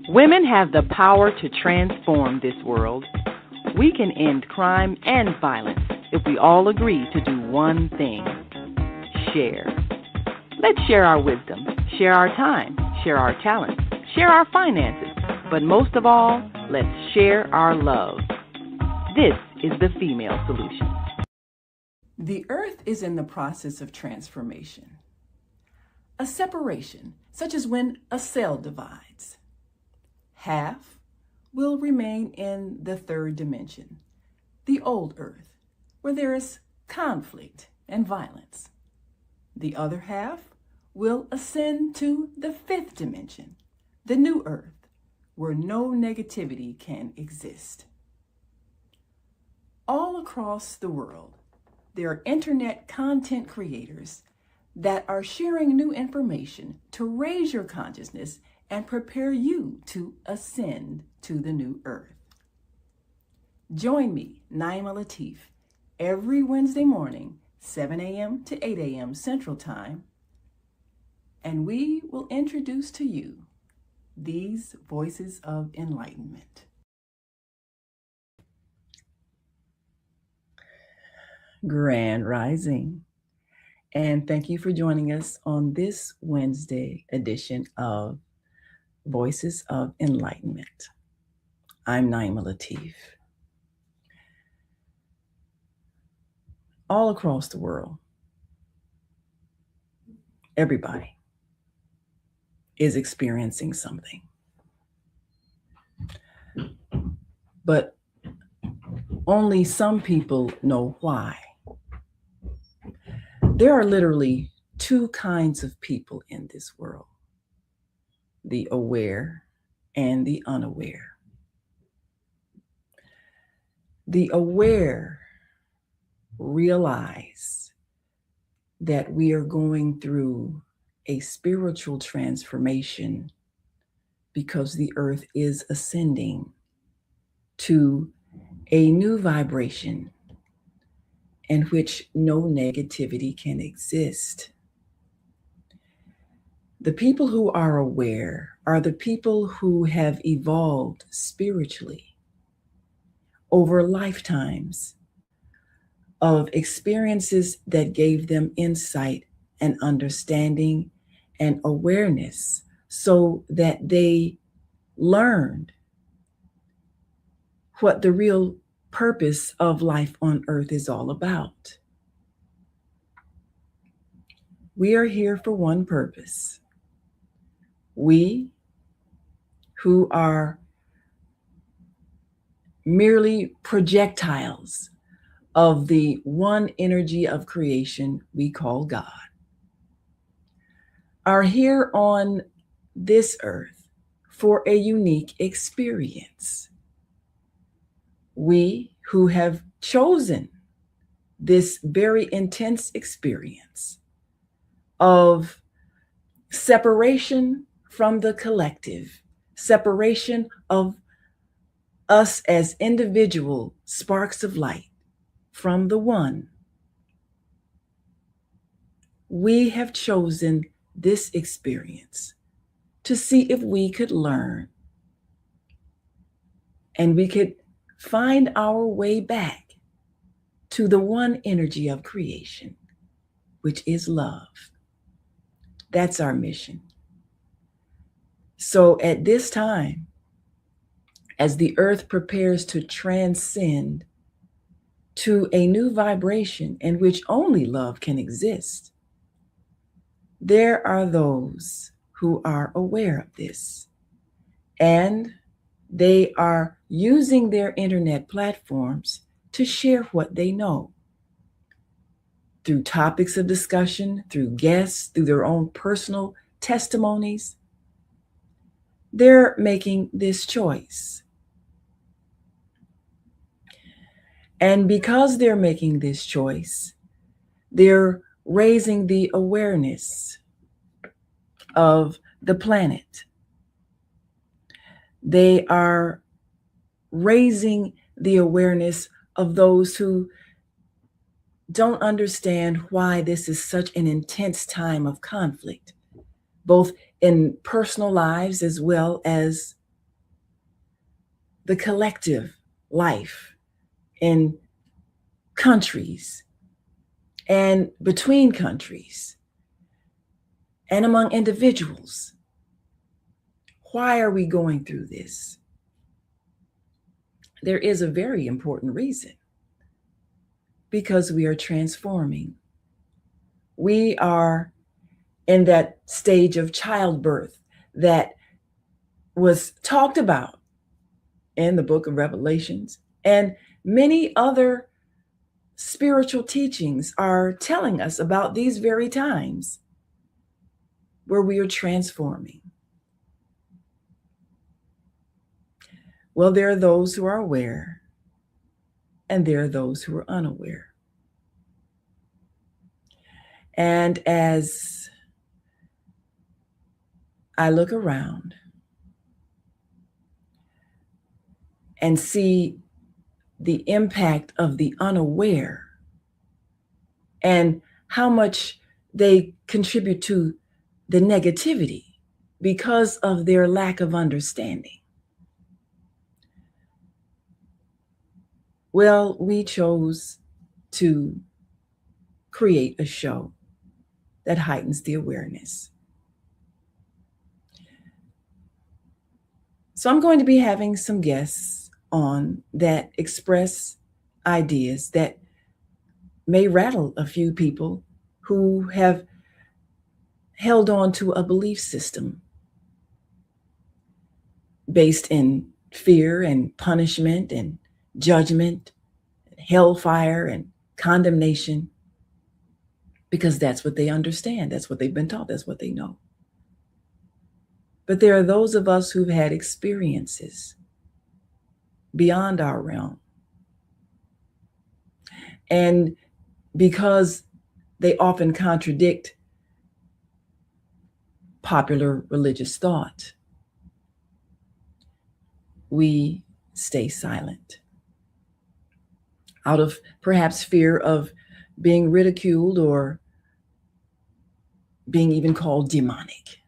Women have the power to transform this world. We can end crime and violence if we all agree to do one thing: share. Let's share our wisdom, share our time, share our talents, share our finances, but most of all, let's share our love. This is the female solution. The earth is in the process of transformation. A separation, such as when a cell divides. Half will remain in the third dimension, the old earth, where there is conflict and violence. The other half will ascend to the fifth dimension, the new earth, where no negativity can exist. All across the world, there are internet content creators that are sharing new information to raise your consciousness and prepare you to ascend to the new earth. Join me, Naimah, every Wednesday morning, 7 a.m. to 8 a.m. Central Time, and we will introduce to you these voices of enlightenment. Grand Rising, and thank you for joining us on this Wednesday edition of Voices of Enlightenment. I'm Naimah. All across the world, everybody is experiencing something. But only some people know why. There are literally two kinds of people in this world: the aware and the unaware. The aware realize that we are going through a spiritual transformation because the earth is ascending to a new vibration in which no negativity can exist. The people who are aware are the people who have evolved spiritually over lifetimes of experiences that gave them insight and understanding and awareness, so that they learned what the real purpose of life on earth is all about. We are here for one purpose. We who are merely projectiles of the one energy of creation we call God are here on this earth for a unique experience. We who have chosen this very intense experience of separation from the collective, separation of us as individual sparks of light from the one, we have chosen this experience to see if we could learn and we could find our way back to the one energy of creation, which is love. That's our mission. So at this time, as the earth prepares to transcend to a new vibration in which only love can exist, there are those who are aware of this, and they are using their internet platforms to share what they know through topics of discussion, through guests, through their own personal testimonies. They're making this choice. And because they're making this choice, they're raising the awareness of the planet. They are raising the awareness of those who don't understand why this is such an intense time of conflict, both in personal lives as well as the collective life in countries and between countries and among individuals. Why are we going through this? There is a very important reason. Because we are transforming. We are in that stage of childbirth that was talked about in the book of Revelations, and many other spiritual teachings are telling us about these very times where we are transforming. Well, there are those who are aware, and there are those who are unaware. And as I look around and see the impact of the unaware and how much they contribute to the negativity because of their lack of understanding, well, we chose to create a show that heightens the awareness. So I'm going to be having some guests on that express ideas that may rattle a few people who have held on to a belief system based in fear and punishment and judgment, and hellfire and condemnation, because that's what they understand. That's what they've been taught. That's what they know. But there are those of us who've had experiences beyond our realm. And because they often contradict popular religious thought, we stay silent out of perhaps fear of being ridiculed or being even called demonic.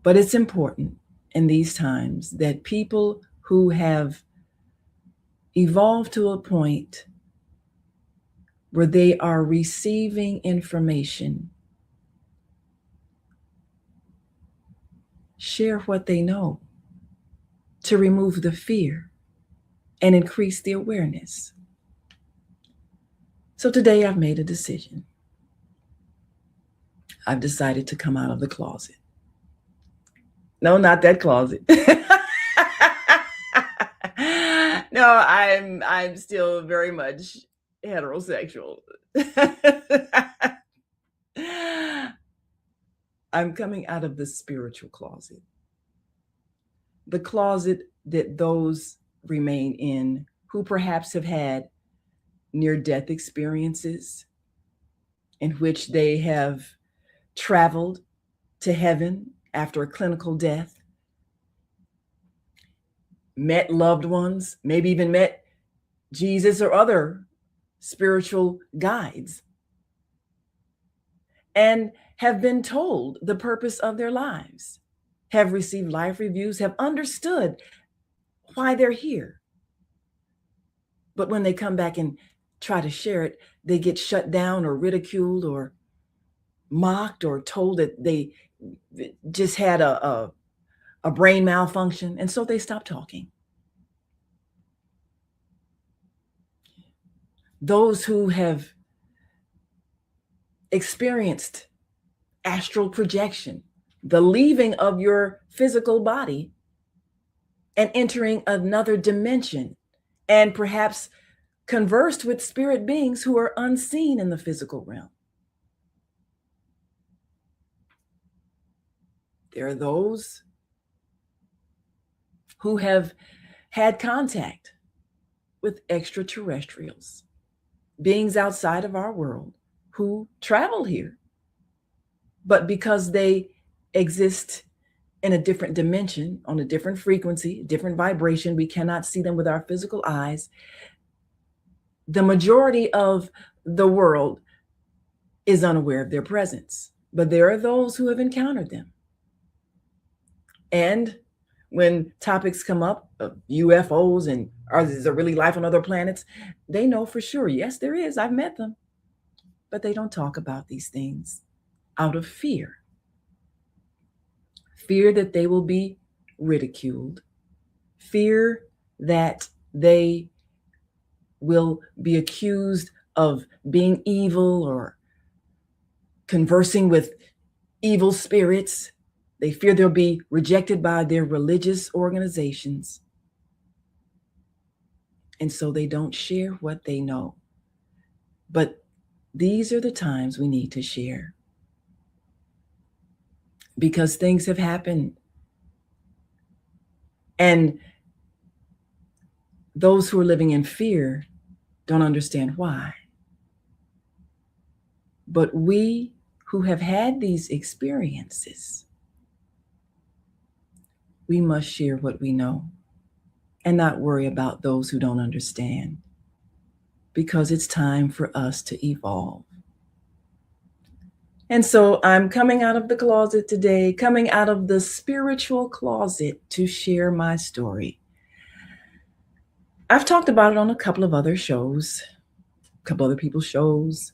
But it's important in these times that people who have evolved to a point where they are receiving information share what they know to remove the fear and increase the awareness. So today I've made a decision. I've decided to come out of the closet. No, not that closet. No, I'm still very much heterosexual. I'm coming out of the spiritual closet. The closet that those remain in who perhaps have had near-death experiences in which they have traveled to heaven after a clinical death, met loved ones, maybe even met Jesus or other spiritual guides, and have been told the purpose of their lives, have received life reviews, have understood why they're here. But when they come back and try to share it, they get shut down or ridiculed or mocked or told that they just had a brain malfunction, and so they stop talking. Those who have experienced astral projection, the leaving of your physical body and entering another dimension, and perhaps conversed with spirit beings who are unseen in the physical realm. There are those who have had contact with extraterrestrials, beings outside of our world who travel here. But because they exist in a different dimension, on a different frequency, different vibration, we cannot see them with our physical eyes. The majority of the world is unaware of their presence. But there are those who have encountered them. And when topics come up of UFOs and is there really life on other planets, they know for sure, yes, there is. I've met them. But they don't talk about these things out of fear. Fear that they will be ridiculed. Fear that they will be accused of being evil or conversing with evil spirits. They fear they'll be rejected by their religious organizations. And so they don't share what they know. But these are the times we need to share. Because things have happened. And those who are living in fear don't understand why. But we who have had these experiences, we must share what we know and not worry about those who don't understand, because it's time for us to evolve. And so I'm coming out of the closet today, coming out of the spiritual closet to share my story. I've talked about it on a couple of other shows, a couple other people's shows.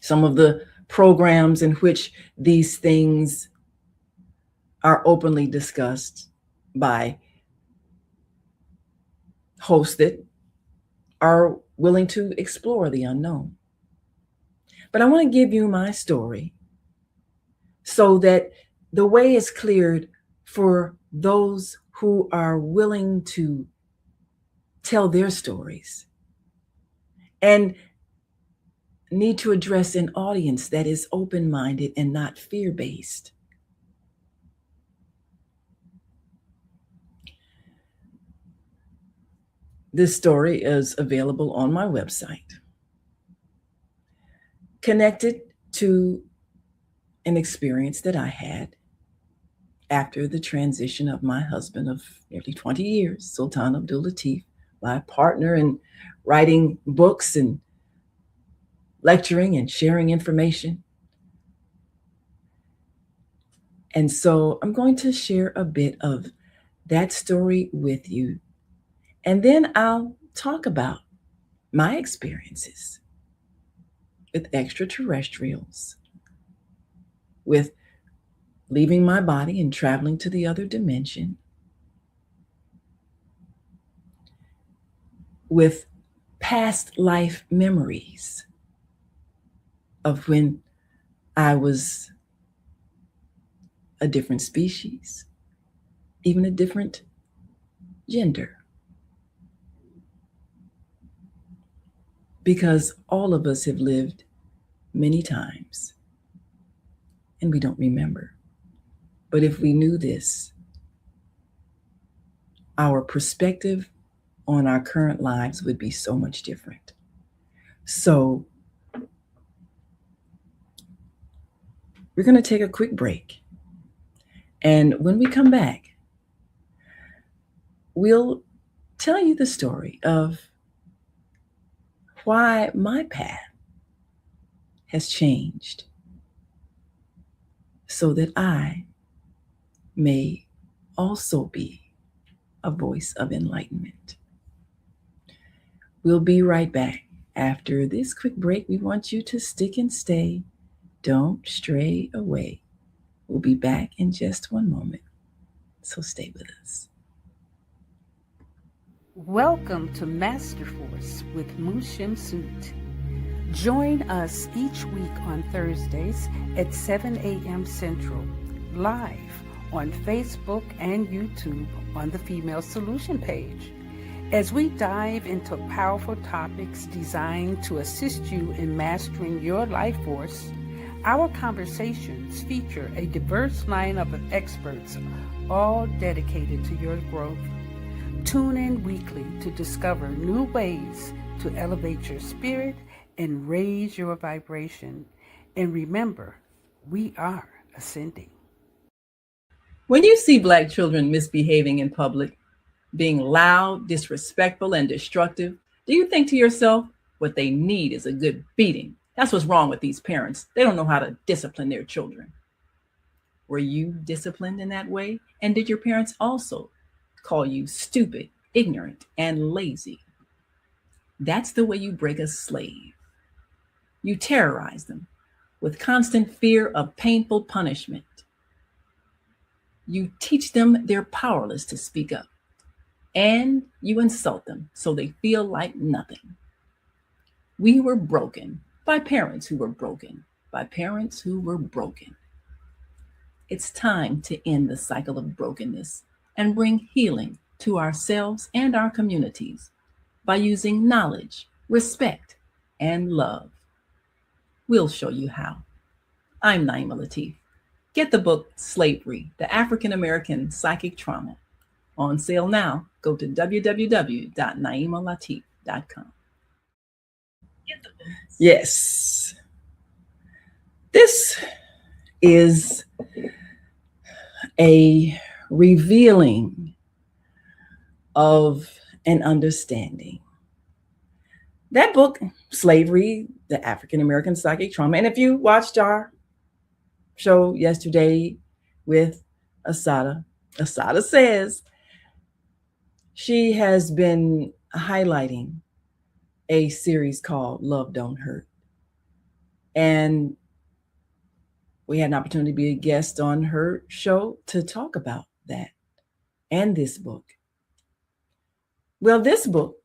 Some of the programs in which these things are openly discussed by hosts that are willing to explore the unknown. But I want to give you my story so that the way is cleared for those who are willing to tell their stories and need to address an audience that is open-minded and not fear-based. This story is available on my website, connected to an experience that I had after the transition of my husband of nearly 20 years, Sultan Abdul Latif, my partner in writing books and lecturing and sharing information. And so I'm going to share a bit of that story with you. And then I'll talk about my experiences with extraterrestrials, with leaving my body and traveling to the other dimension, with past life memories of when I was a different species, even a different gender. Because all of us have lived many times and we don't remember. But if we knew this, our perspective on our current lives would be so much different. So we're going to take a quick break. And when we come back, we'll tell you the story of why my path has changed so that I may also be a voice of enlightenment. We'll be right back. After this quick break, we want you to stick and stay. Don't stray away. We'll be back in just one moment, so stay with us. Welcome to Master Force with Mushim Sut. Join us each week on Thursdays at 7 a.m. Central, live on Facebook and YouTube on the Female Solution page, as we dive into powerful topics designed to assist you in mastering your life force. Our conversations feature a diverse lineup of experts, all dedicated to your growth. Tune in weekly to discover new ways to elevate your spirit and raise your vibration. And remember, we are ascending. When you see Black children misbehaving in public, being loud, disrespectful, and destructive, do you think to yourself, what they need is a good beating That's what's wrong with these parents. They don't know how to discipline their children. Were you disciplined in that way? And did your parents also call you stupid, ignorant, and lazy? That's the way you break a slave. You terrorize them with constant fear of painful punishment. You teach them they're powerless to speak up, and you insult them so they feel like nothing. We were broken by parents who were broken, by parents who were broken. It's time to end the cycle of brokenness and bring healing to ourselves and our communities by using knowledge, respect, and love. We'll show you how. I'm Naimah Latif. Get the book Slavery, the African American Psychic Trauma. On sale now. Go to www.naimalatif.com. Yes. This is a revealing of an understanding. That book, Slavery, the African American Psychic Trauma. And if you watched our show yesterday with Assata says she has been highlighting a series called Love Don't Hurt. And we had an opportunity to be a guest on her show to talk about that and this book. Well, this book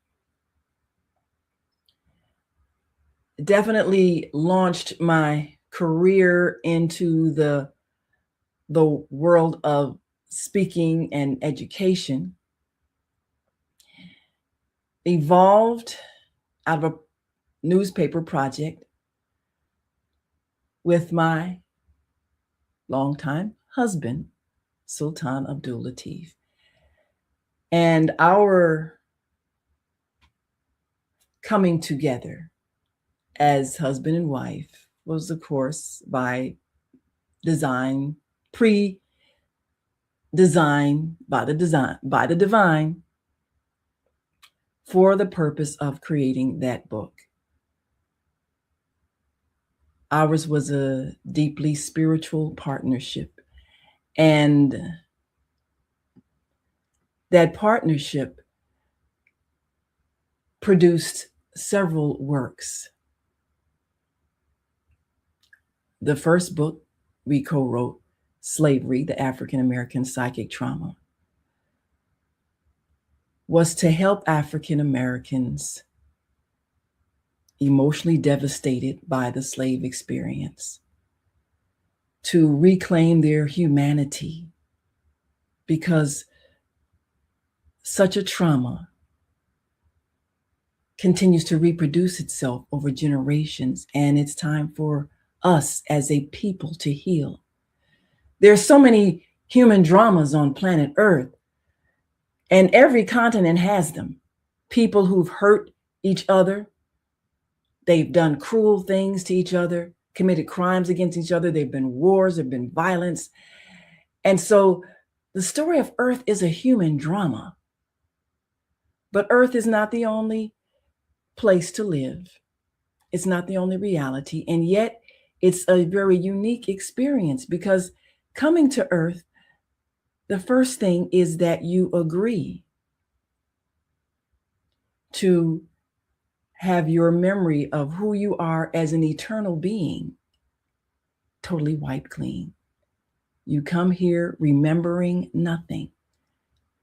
definitely launched my career into the world of speaking and education. Evolved out of a newspaper project with my longtime husband, Sultan Abdul Latif. And our coming together as husband and wife was, of course, by design, pre-design, by the divine, for the purpose of creating that book. Ours was a deeply spiritual partnership, and that partnership produced several works. The first book we co-wrote, Slavery, the African American Psychic Trauma, was to help African Americans emotionally devastated by the slave experience to reclaim their humanity, because such a trauma continues to reproduce itself over generations, and it's time for us as a people to heal. There's so many human dramas on planet Earth, and every continent has them. People who've hurt each other, they've done cruel things to each other, committed crimes against each other, there've been wars, there've been violence. And so the story of Earth is a human drama. But Earth is not the only place to live. It's not the only reality. And yet it's a very unique experience, because coming to Earth, the first thing is that you agree to have your memory of who you are as an eternal being totally wiped clean. You come here remembering nothing.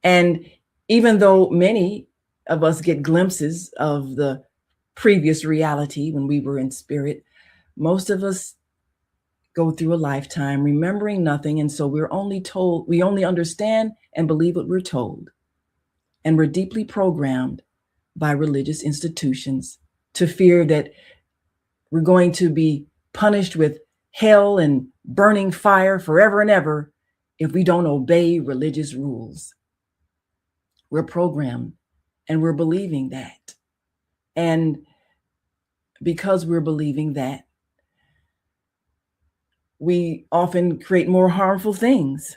And even though many of us get glimpses of the previous reality when we were in spirit, most of us go through a lifetime remembering nothing. And so we only understand and believe what we're told. And we're deeply programmed by religious institutions to fear that we're going to be punished with hell and burning fire forever and ever if we don't obey religious rules. We're programmed and we're believing that. And because we're believing that, we often create more harmful things.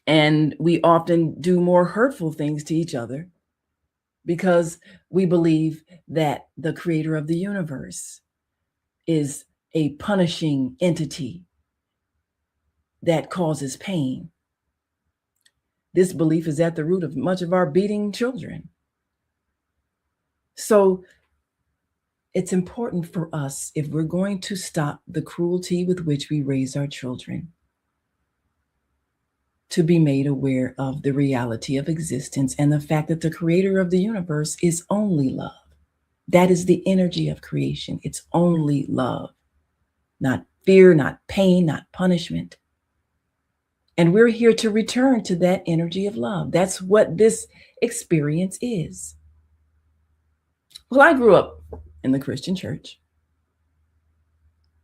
And we often do more hurtful things to each other because we believe that the creator of the universe is a punishing entity that causes pain. This belief is at the root of much of our beating children. So it's important for us, if we're going to stop the cruelty with which we raise our children, to be made aware of the reality of existence and the fact that the creator of the universe is only love. That is the energy of creation. It's only love, not fear, not pain, not punishment. And we're here to return to that energy of love. That's what this experience is. Well, I grew up in the Christian church.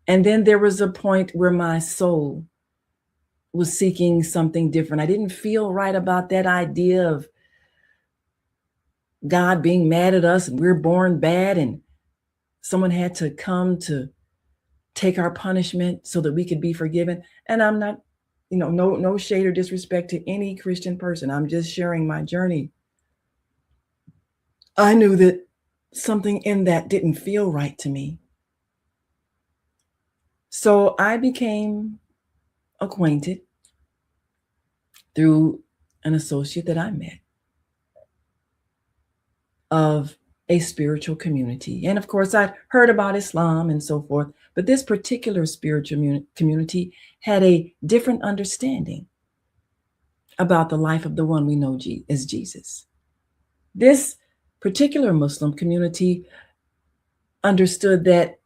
And then there was a point where my soul was seeking something different. I didn't feel right about that idea of God being mad at us and we're born bad and someone had to come to take our punishment so that we could be forgiven. And I'm not, no shade or disrespect to any Christian person. I'm just sharing my journey. I knew that something in that didn't feel right to me. So I became acquainted through an associate that I met of a spiritual community. And of course, I'd heard about Islam and so forth, but this particular spiritual community had a different understanding about the life of the one we know as Jesus. This particular Muslim community understood that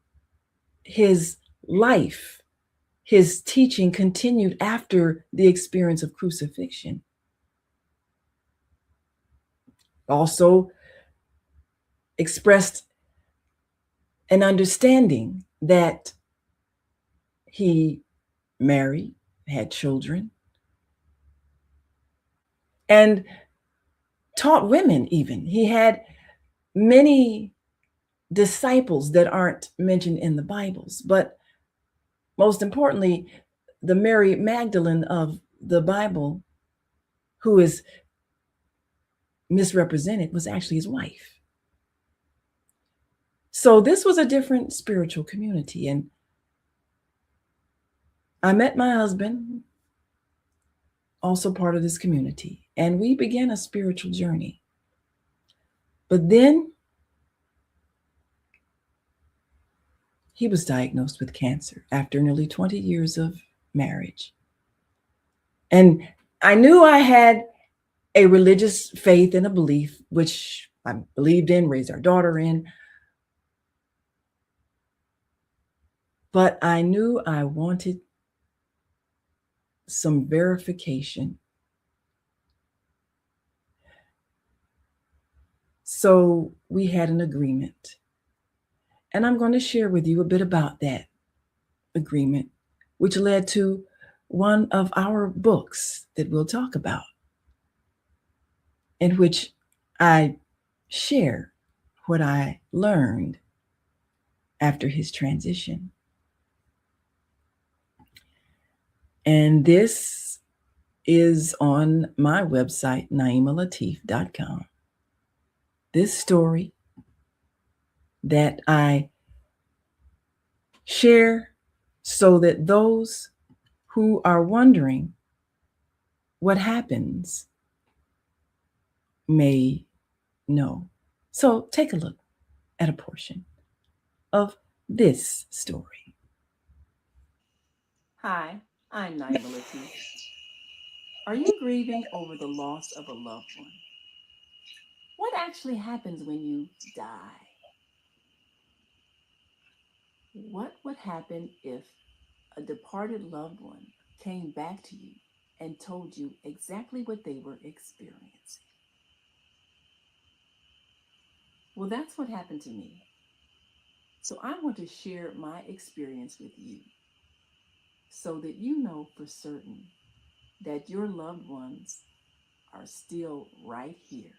his life, his teaching continued after the experience of crucifixion. Also expressed an understanding that he married, had children, and taught women even. He had many disciples that aren't mentioned in the Bibles, but most importantly, the Mary Magdalene of the Bible, who is misrepresented, was actually his wife. So this was a different spiritual community. And I met my husband, also part of this community, and we began a spiritual journey. But then he was diagnosed with cancer after nearly 20 years of marriage. And I knew I had a religious faith and a belief, which I believed in, raised our daughter in. But I knew I wanted some verification. So we had an agreement. And I'm going to share with you a bit about that agreement, which led to one of our books that we'll talk about, in which I share what I learned after his transition. And this is on my website, naimalatif.com. This story that I share so that those who are wondering what happens may know. So take a look at a portion of this story. Hi, I'm Naimah Latif. Are you grieving over the loss of a loved one? What actually happens when you die? What would happen if a departed loved one came back to you and told you exactly what they were experiencing? Well, that's what happened to me. So I want to share my experience with you so that you know for certain that your loved ones are still right here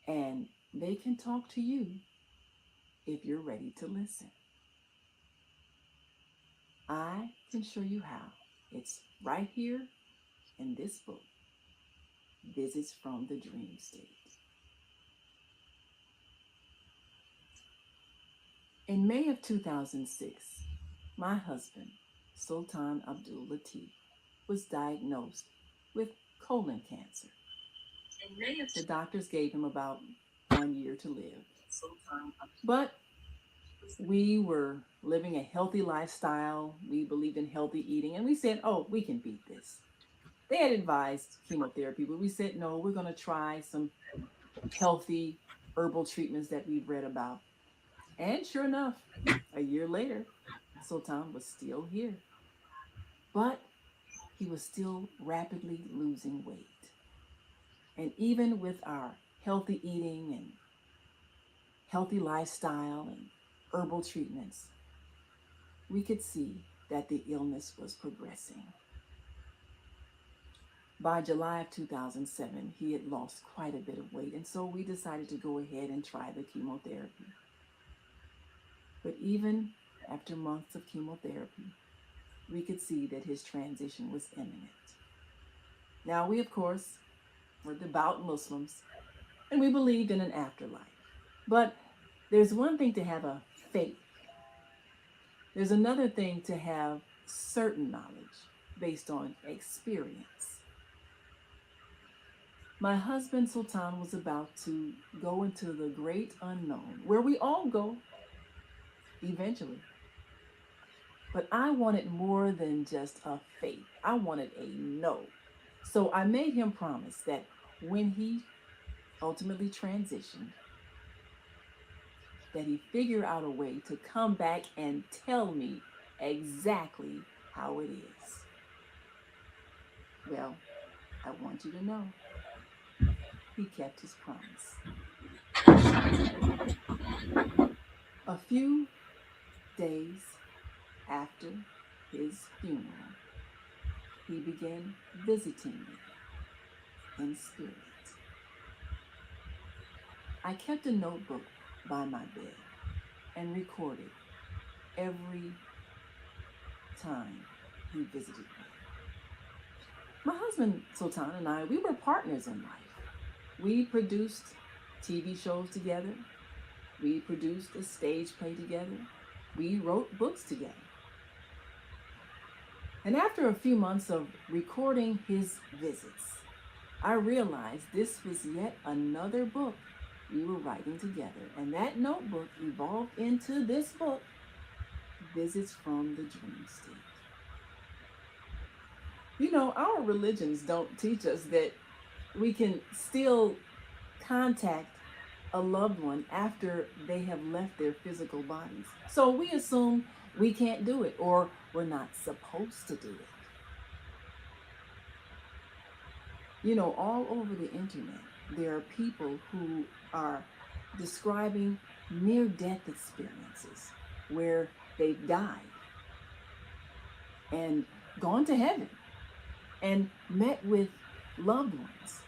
and they can talk to you if you're ready to listen. I can show you how. It's right here in this book, Visits from the Dream State. In May of 2006, my husband, Sultan Abdul Latif, was diagnosed with colon cancer. The doctors gave him about 1 year to live. But we were living a healthy lifestyle. We believed in healthy eating. And we said, oh, we can beat this. They had advised chemotherapy, but we said, no, we're going to try some healthy herbal treatments that we've read about. And sure enough, a year later, Sultan was still here. But he was still rapidly losing weight. And even with our healthy eating and healthy lifestyle and herbal treatments, we could see that the illness was progressing. By July of 2007, he had lost quite a bit of weight, and so we decided to go ahead and try the chemotherapy. But even after months of chemotherapy, we could see that his transition was imminent. Now, we, of course, were devout Muslims, and we believed in an afterlife. But there's one thing to have a faith. There's another thing to have certain knowledge based on experience. My husband, Sultan, was about to go into the great unknown, where we all go eventually. But I wanted more than just a faith. I wanted a no. So I made him promise that when he ultimately transitioned, that he figure out a way to come back and tell me exactly how it is. Well, I want you to know, he kept his promise. A few days after his funeral, he began visiting me in spirit. I kept a notebook by my bed and recorded every time he visited me. My husband, Sultan, and I, we were partners in life. We produced TV shows together. We produced a stage play together. We wrote books together. And after a few months of recording his visits, I realized this was yet another book we were writing together. And that notebook evolved into this book, Visits from the Dream State. You know, our religions don't teach us that we can still contact a loved one after they have left their physical bodies. So we assume we can't do it, or we're not supposed to do it. You know, all over the internet, there are people who are describing near-death experiences where they've died and gone to heaven and met with loved ones.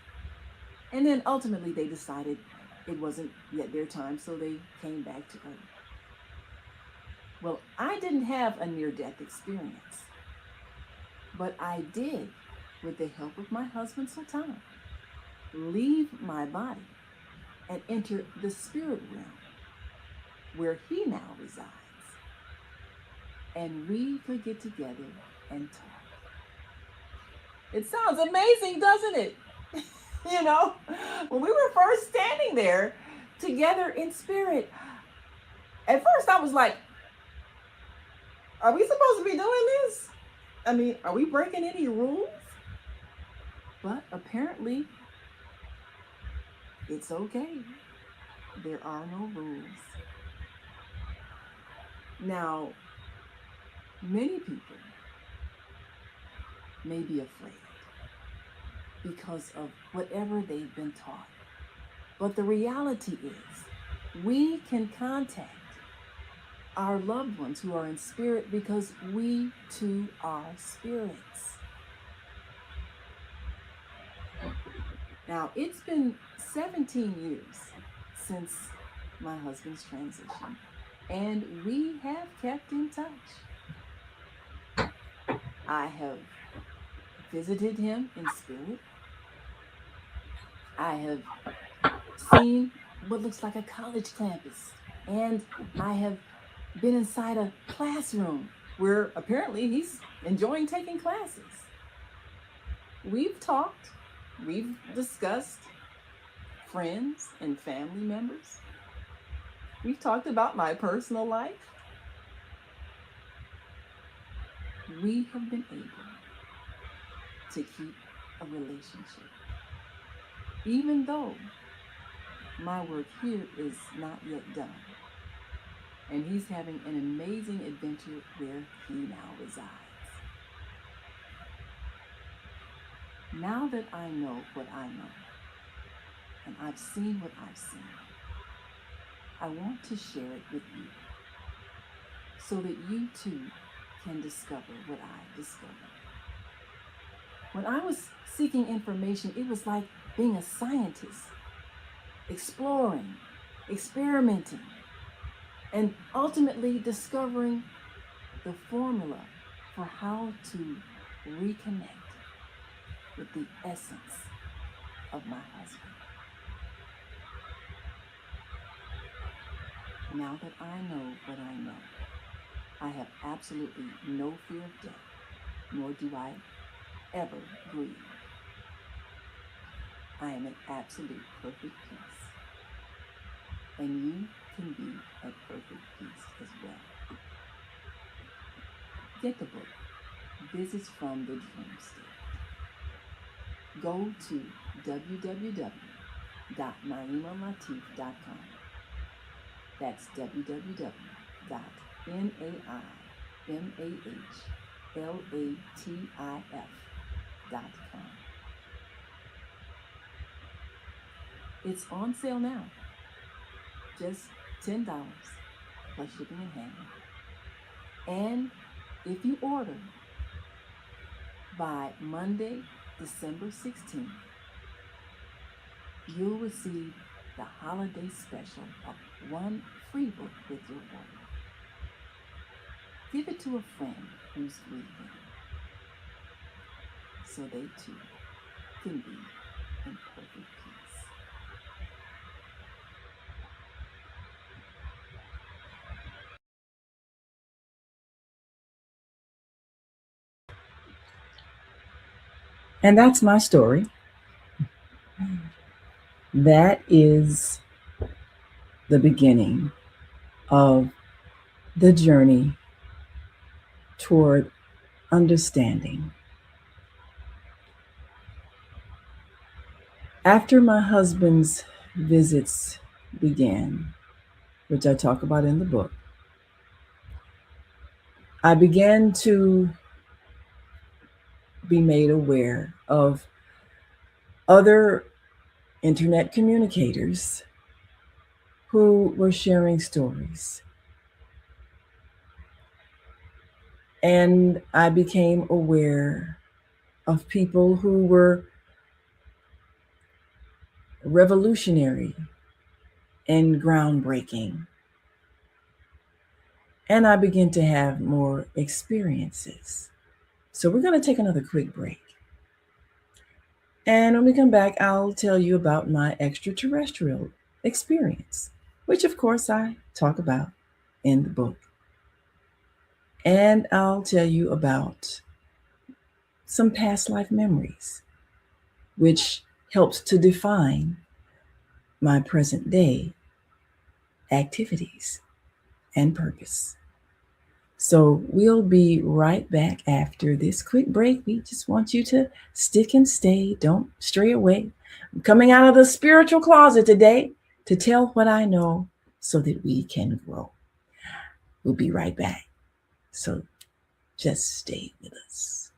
And then ultimately they decided it wasn't yet their time, so they came back to Earth. Well, I didn't have a near-death experience, but I did, with the help of my husband, Sultan, leave my body and enter the spirit realm, where he now resides. And we could get together and talk. It sounds amazing, doesn't it? You know, when we were first standing there together in spirit, at first I was like, are we supposed to be doing this? I mean, are we breaking any rules? But apparently, it's okay. There are no rules. Now, many people may be afraid because of whatever they've been taught. But the reality is, we can contact our loved ones who are in spirit because we too are spirits. Now, it's been 17 years since my husband's transition, and we have kept in touch. I have visited him in spirit. I have seen what looks like a college campus, and I have been inside a classroom where apparently he's enjoying taking classes. We've talked, we've discussed friends and family members. We've talked about my personal life. We have been able to keep a relationship, even though my work here is not yet done. And he's having an amazing adventure where he now resides. Now that I know what I know, and I've seen what I've seen, I want to share it with you so that you too can discover what I discovered. When I was seeking information, it was like being a scientist, exploring, experimenting, and ultimately discovering the formula for how to reconnect with the essence of my husband. Now that I know what I know, I have absolutely no fear of death, nor do I ever grieve. I am at absolute perfect peace, and you can be at perfect peace as well. Get the book, Visits from the Dream State. Go to www.naimalatif.com. That's www.naimalatif.com. It's on sale now. Just $10 plus shipping and handling. And if you order by Monday, December 16th, you'll receive the holiday special of one free book with your order. Give it to a friend who's grieving, so they too can be in perfect peace. And that's my story. That is the beginning of the journey toward understanding. After my husband's visits began, which I talk about in the book, I began to be made aware of other internet communicators who were sharing stories. And I became aware of people who were revolutionary and groundbreaking. And I began to have more experiences. So we're going to take another quick break. And when we come back, I'll tell you about my extraterrestrial experience, which of course I talk about in the book. And I'll tell you about some past life memories, which helps to define my present day activities and purpose. So we'll be right back after this quick break. We just want you to stick and stay. Don't stray away. I'm coming out of the spiritual closet today to tell what I know so that we can grow. We'll be right back. So just stay with us.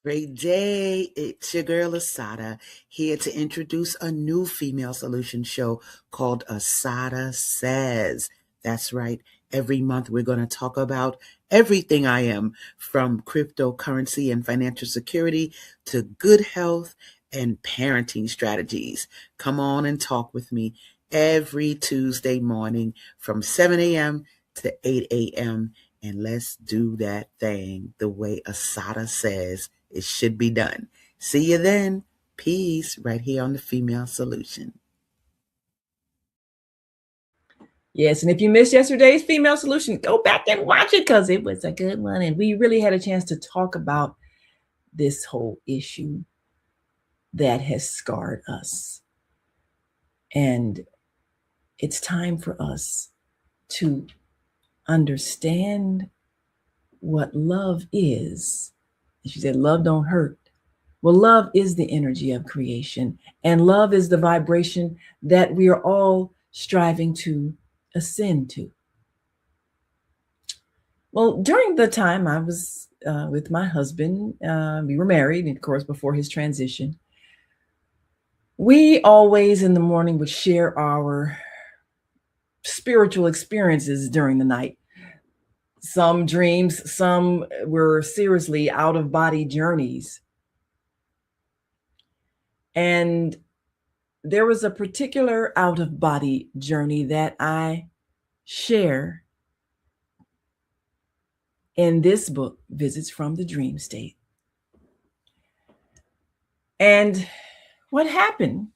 Great day. It's your girl Asada here to introduce a new female solution show called Asada Says. That's right. Every month we're going to talk about everything I am, from cryptocurrency and financial security to good health and parenting strategies. Come on and talk with me every Tuesday morning from 7 a.m. to 8 a.m. And let's do that thing the way Asada says it should be done. See you then. Peace, right here on the Female Solution. Yes, and if you missed yesterday's Female Solution, go back and watch it because it was a good one. And we really had a chance to talk about this whole issue that has scarred us. And it's time for us to understand what love is. She said, love don't hurt. Well, love is the energy of creation, and love is the vibration that we are all striving to ascend to. Well, during the time I was with my husband, we were married, and of course, before his transition, we always in the morning would share our spiritual experiences during the night. Some dreams, some were seriously out of body journeys. And there was a particular out of body journey that I share in this book, Visits from the Dream State. And what happened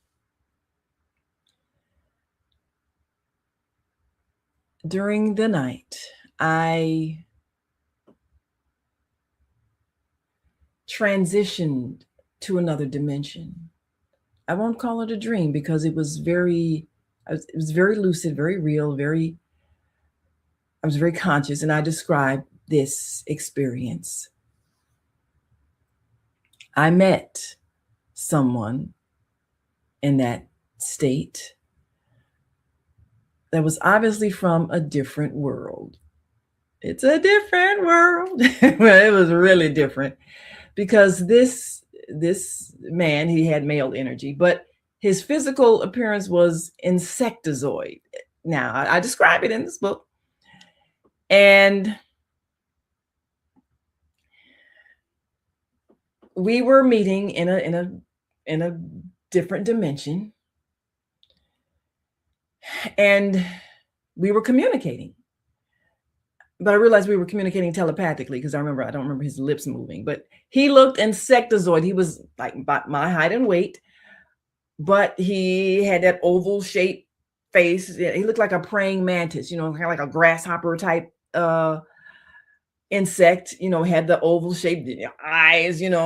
during the night, I transitioned to another dimension. I won't call it a dream because it was very lucid, very real, I was very conscious, and I described this experience. I met someone in that state that was obviously from a different world. It's a different world. Well, it was really different because this man, he had male energy, but his physical appearance was insectozoid. Now, I describe it in this book. And we were meeting in a different dimension, and we were communicating. But I realized we were communicating telepathically because I don't remember his lips moving, but he looked insectozoid. He was like my height and weight, but he had that oval shaped face. He looked like a praying mantis, kind of like a grasshopper type insect, had the oval shaped eyes, and I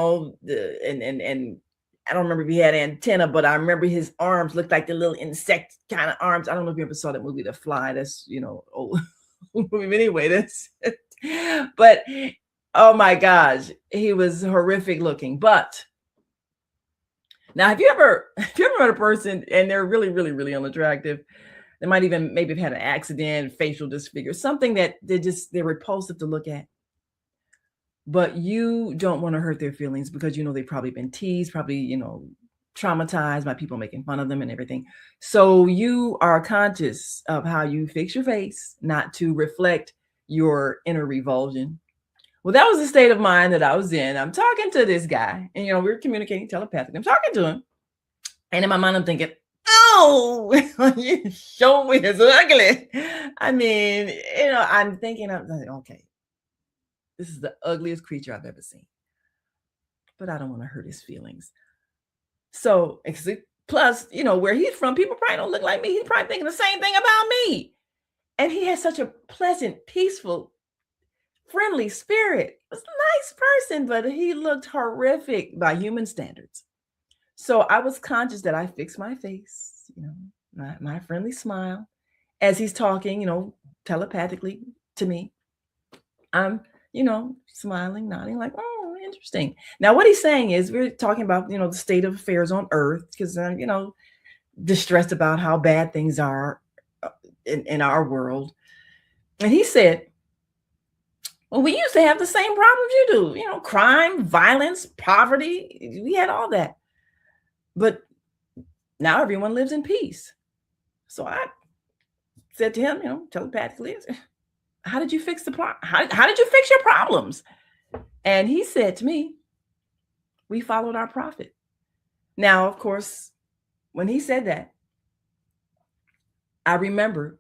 don't remember if he had antenna, but I remember his arms looked like the little insect kind of arms. I don't know if you ever saw that movie, The Fly. That's, old movie anyway. But oh my gosh, he was horrific looking. But now, if you ever met a person and they're really, really, really unattractive, they might even maybe have had an accident, facial disfigure, something that they're repulsive to look at. But you don't want to hurt their feelings because they've probably been teased, probably traumatized by people making fun of them and everything. So you are conscious of how you fix your face, not to reflect your inner revulsion. Well, that was the state of mind that I was in. I'm talking to this guy, and we're communicating telepathically. I'm talking to him, and in my mind, I'm thinking, "Oh, you show me it's ugly." I mean, I'm thinking, I'm like, okay, this is the ugliest creature I've ever seen, but I don't want to hurt his feelings. So, plus, where he's from, people probably don't look like me. He's probably thinking the same thing about me, and he has such a pleasant, peaceful, friendly spirit. He was a nice person, but he looked horrific by human standards. So I was conscious that I fixed my face, my friendly smile as he's talking, telepathically to me. I'm, smiling, nodding like, oh, interesting. Now, what he's saying is we're talking about, the state of affairs on Earth because I'm, distressed about how bad things are in our world. And he said, well, we used to have the same problems you do, crime, violence, poverty. We had all that. But now everyone lives in peace. So I said to him, telepathically, how did you fix how did you fix your problems? And he said to me, we followed our prophet. Now, of course, when he said that, I remember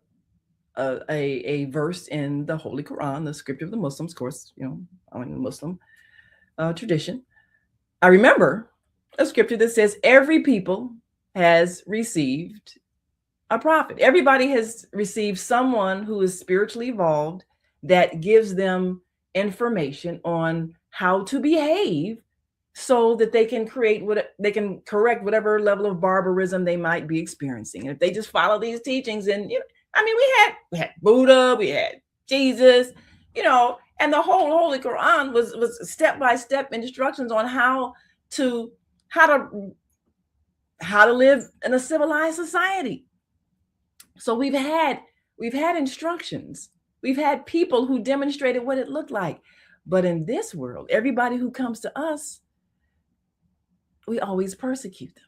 a verse in the Holy Quran, the scripture of the Muslims, of course, I'm in the Muslim tradition. I remember a scripture that says every people has received a prophet. Everybody has received someone who is spiritually evolved that gives them information on how to behave so that they can correct whatever level of barbarism they might be experiencing. And if they just follow these teachings, and we had Buddha, we had Jesus, and the whole Holy Quran was step-by-step instructions on how to live in a civilized society. So we've had instructions. We've had people who demonstrated what it looked like. But in this world, everybody who comes to us, we always persecute them.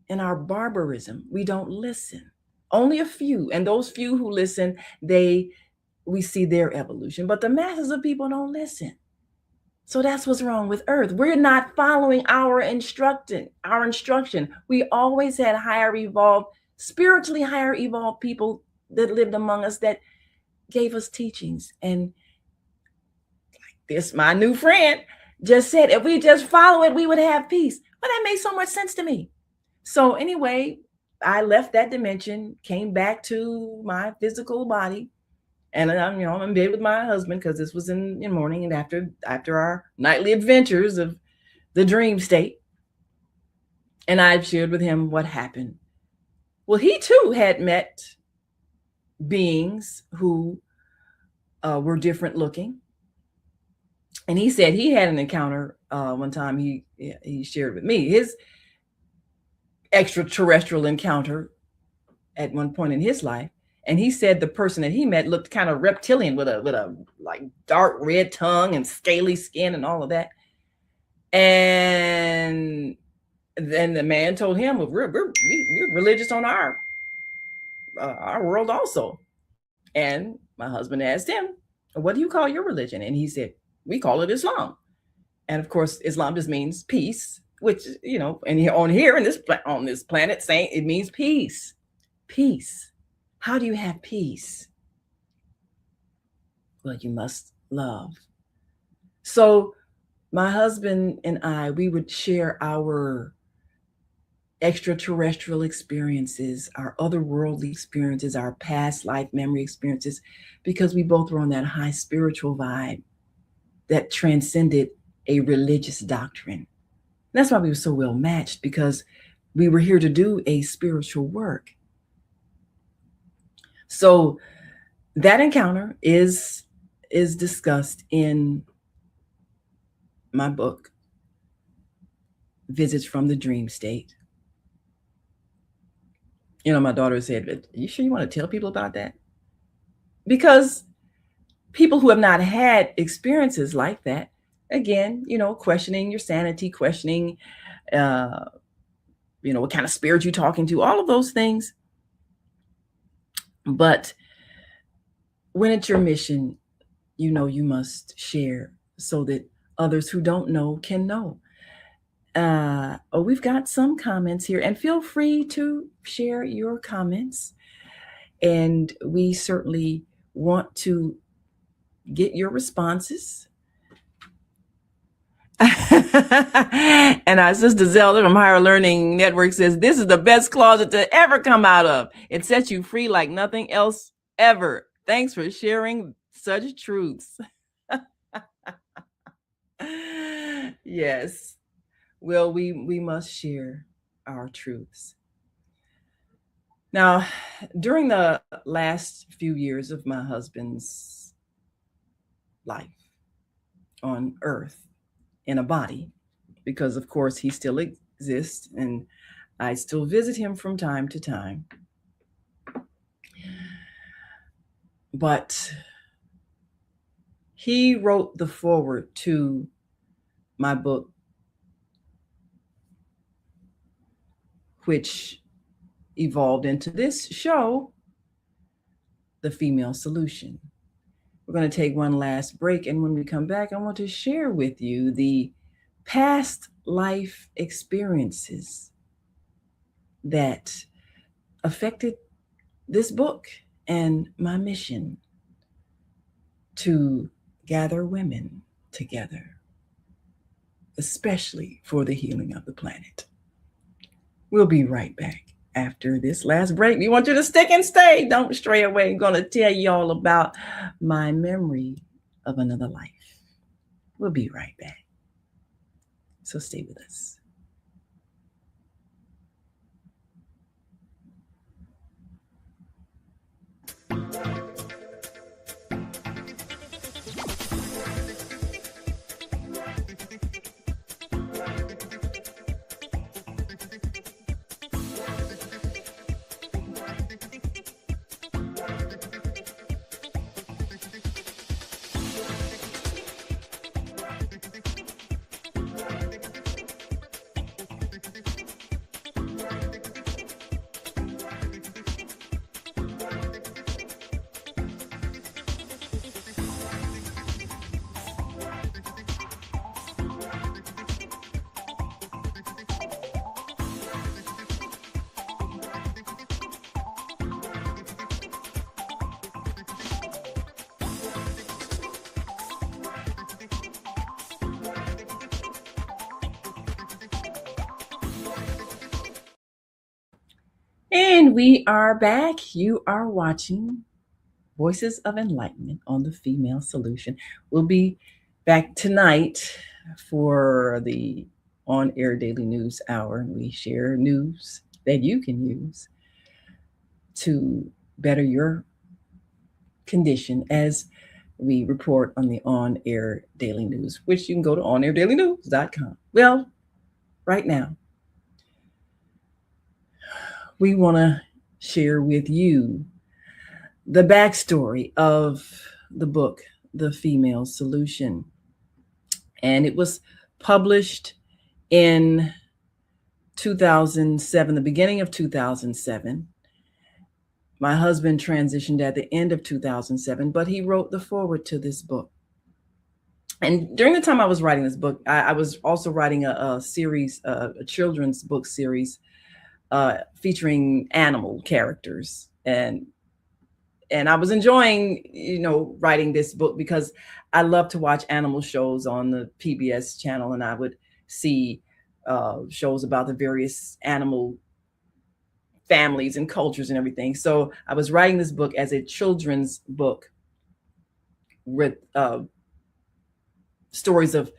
In our barbarism, we don't listen. Only a few, and those few who listen, we see their evolution. But the masses of people don't listen. So that's what's wrong with Earth. We're not following our instruction. We always had spiritually higher evolved people that lived among us that gave us teachings. And like this, my new friend just said, if we just follow it, we would have peace. Well, that made so much sense to me. So anyway, I left that dimension, came back to my physical body, and I'm in bed with my husband because this was in the morning and after our nightly adventures of the dream state. And I've shared with him what happened. Well, he too had met beings who were different looking. And he said he had an encounter one time. He shared with me his extraterrestrial encounter at one point in his life. And he said the person that he met looked kind of reptilian with a like dark red tongue and scaly skin and all of that. And then the man told him, well, we're religious on our world also. And my husband asked him, what do you call your religion? And he said, we call it Islam. And of course, Islam just means peace, which, and on this planet saying it means peace. Peace. How do you have peace? Well, you must love. So my husband and I, we would share our extraterrestrial experiences, our otherworldly experiences, our past life memory experiences, because we both were on that high spiritual vibe that transcended a religious doctrine. That's why we were so well matched, because we were here to do a spiritual work. So that encounter is discussed in my book, Visits from the Dream State. My daughter said, are you sure you want to tell people about that? Because people who have not had experiences like that, again, questioning your sanity, questioning, what kind of spirit you're talking to, all of those things. But when it's your mission, you must share so that others who don't know can know. We've got some comments here, and feel free to share your comments. And we certainly want to get your responses. And our sister Zelda from Higher Learning Network says, this is the best closet to ever come out of. It sets you free like nothing else ever. Thanks for sharing such truths. Yes. Well, we must share our truths. Now, during the last few years of my husband's life on Earth, in a body, because of course he still exists and I still visit him from time to time. But he wrote the foreword to my book, which evolved into this show, The Female Solution. We're going to take one last break, and when we come back, I want to share with you the past life experiences that affected this book and my mission to gather women together especially for the healing of the planet. We'll be right back after this last break. We want you to stick and stay. Don't stray away. I'm going to tell you all about my memory of another life. We'll be right back. So stay with us. And we are back. You are watching Voices of Enlightenment on the Female Solution. We'll be back tonight for the on-air daily news hour. We share news that you can use to better your condition as we report on the on-air daily news, which you can go to onair.dailynews.com. Well, right now, we want to share with you the backstory of the book, The Female Solution. And it was published in 2007, the beginning of 2007. My husband transitioned at the end of 2007, but he wrote the foreword to this book. And during the time I was writing this book, I was also writing a series, a children's book series, featuring animal characters, and I was enjoying, writing this book because I love to watch animal shows on the PBS channel, and I would see shows about the various animal families and cultures and everything. So I was writing this book as a children's book with stories of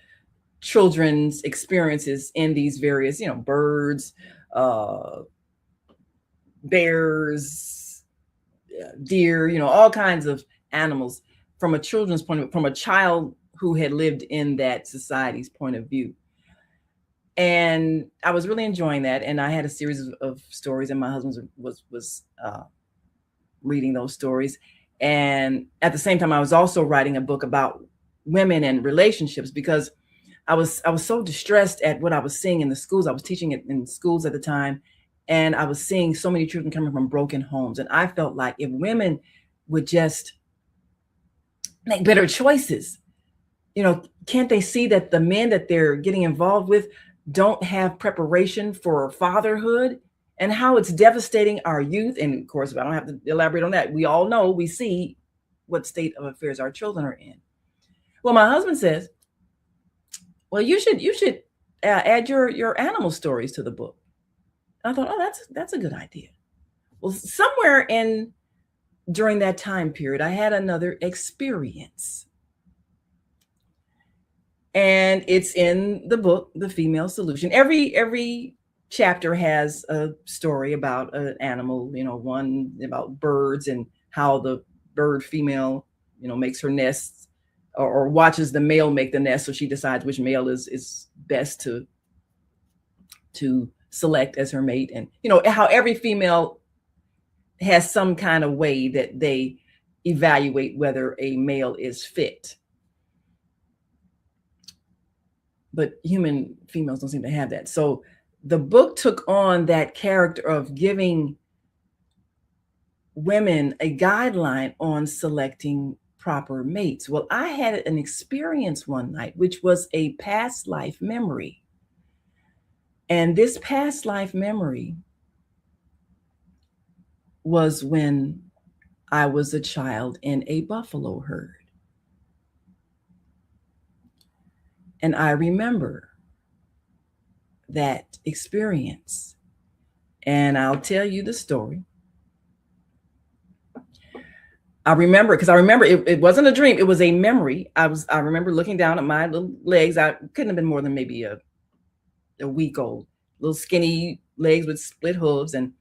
children's experiences in these various, birds, bears, deer, all kinds of animals from a children's point of view, from a child who had lived in that society's point of view. And I was really enjoying that. And I had a series of stories, and my husband was reading those stories. And at the same time, I was also writing a book about women and relationships, because I was so distressed at what I was seeing in the schools. I was teaching it in schools at the time, and I was seeing so many children coming from broken homes. And I felt like if women would just make better choices, can't they see that the men that they're getting involved with don't have preparation for fatherhood, and how it's devastating our youth? And of course, I don't have to elaborate on that. We all know, we see what state of affairs our children are in. Well, my husband says, well, you should add your animal stories to the book. And I thought, oh, that's a good idea. Well, somewhere during that time period, I had another experience. And it's in the book, The Female Solution. Every chapter has a story about an animal, one about birds and how the bird female, makes her nest or watches the male make the nest. So she decides which male is best to select as her mate. And, how every female has some kind of way that they evaluate whether a male is fit. But human females don't seem to have that. So the book took on that character of giving women a guideline on selecting proper mates. Well, I had an experience one night, which was a past life memory. And this past life memory was when I was a child in a buffalo herd. And I remember that experience. And I'll tell you the story. I remember it wasn't a dream. It was a memory. I remember looking down at my little legs. I couldn't have been more than maybe a week old, little skinny legs with split hooves. And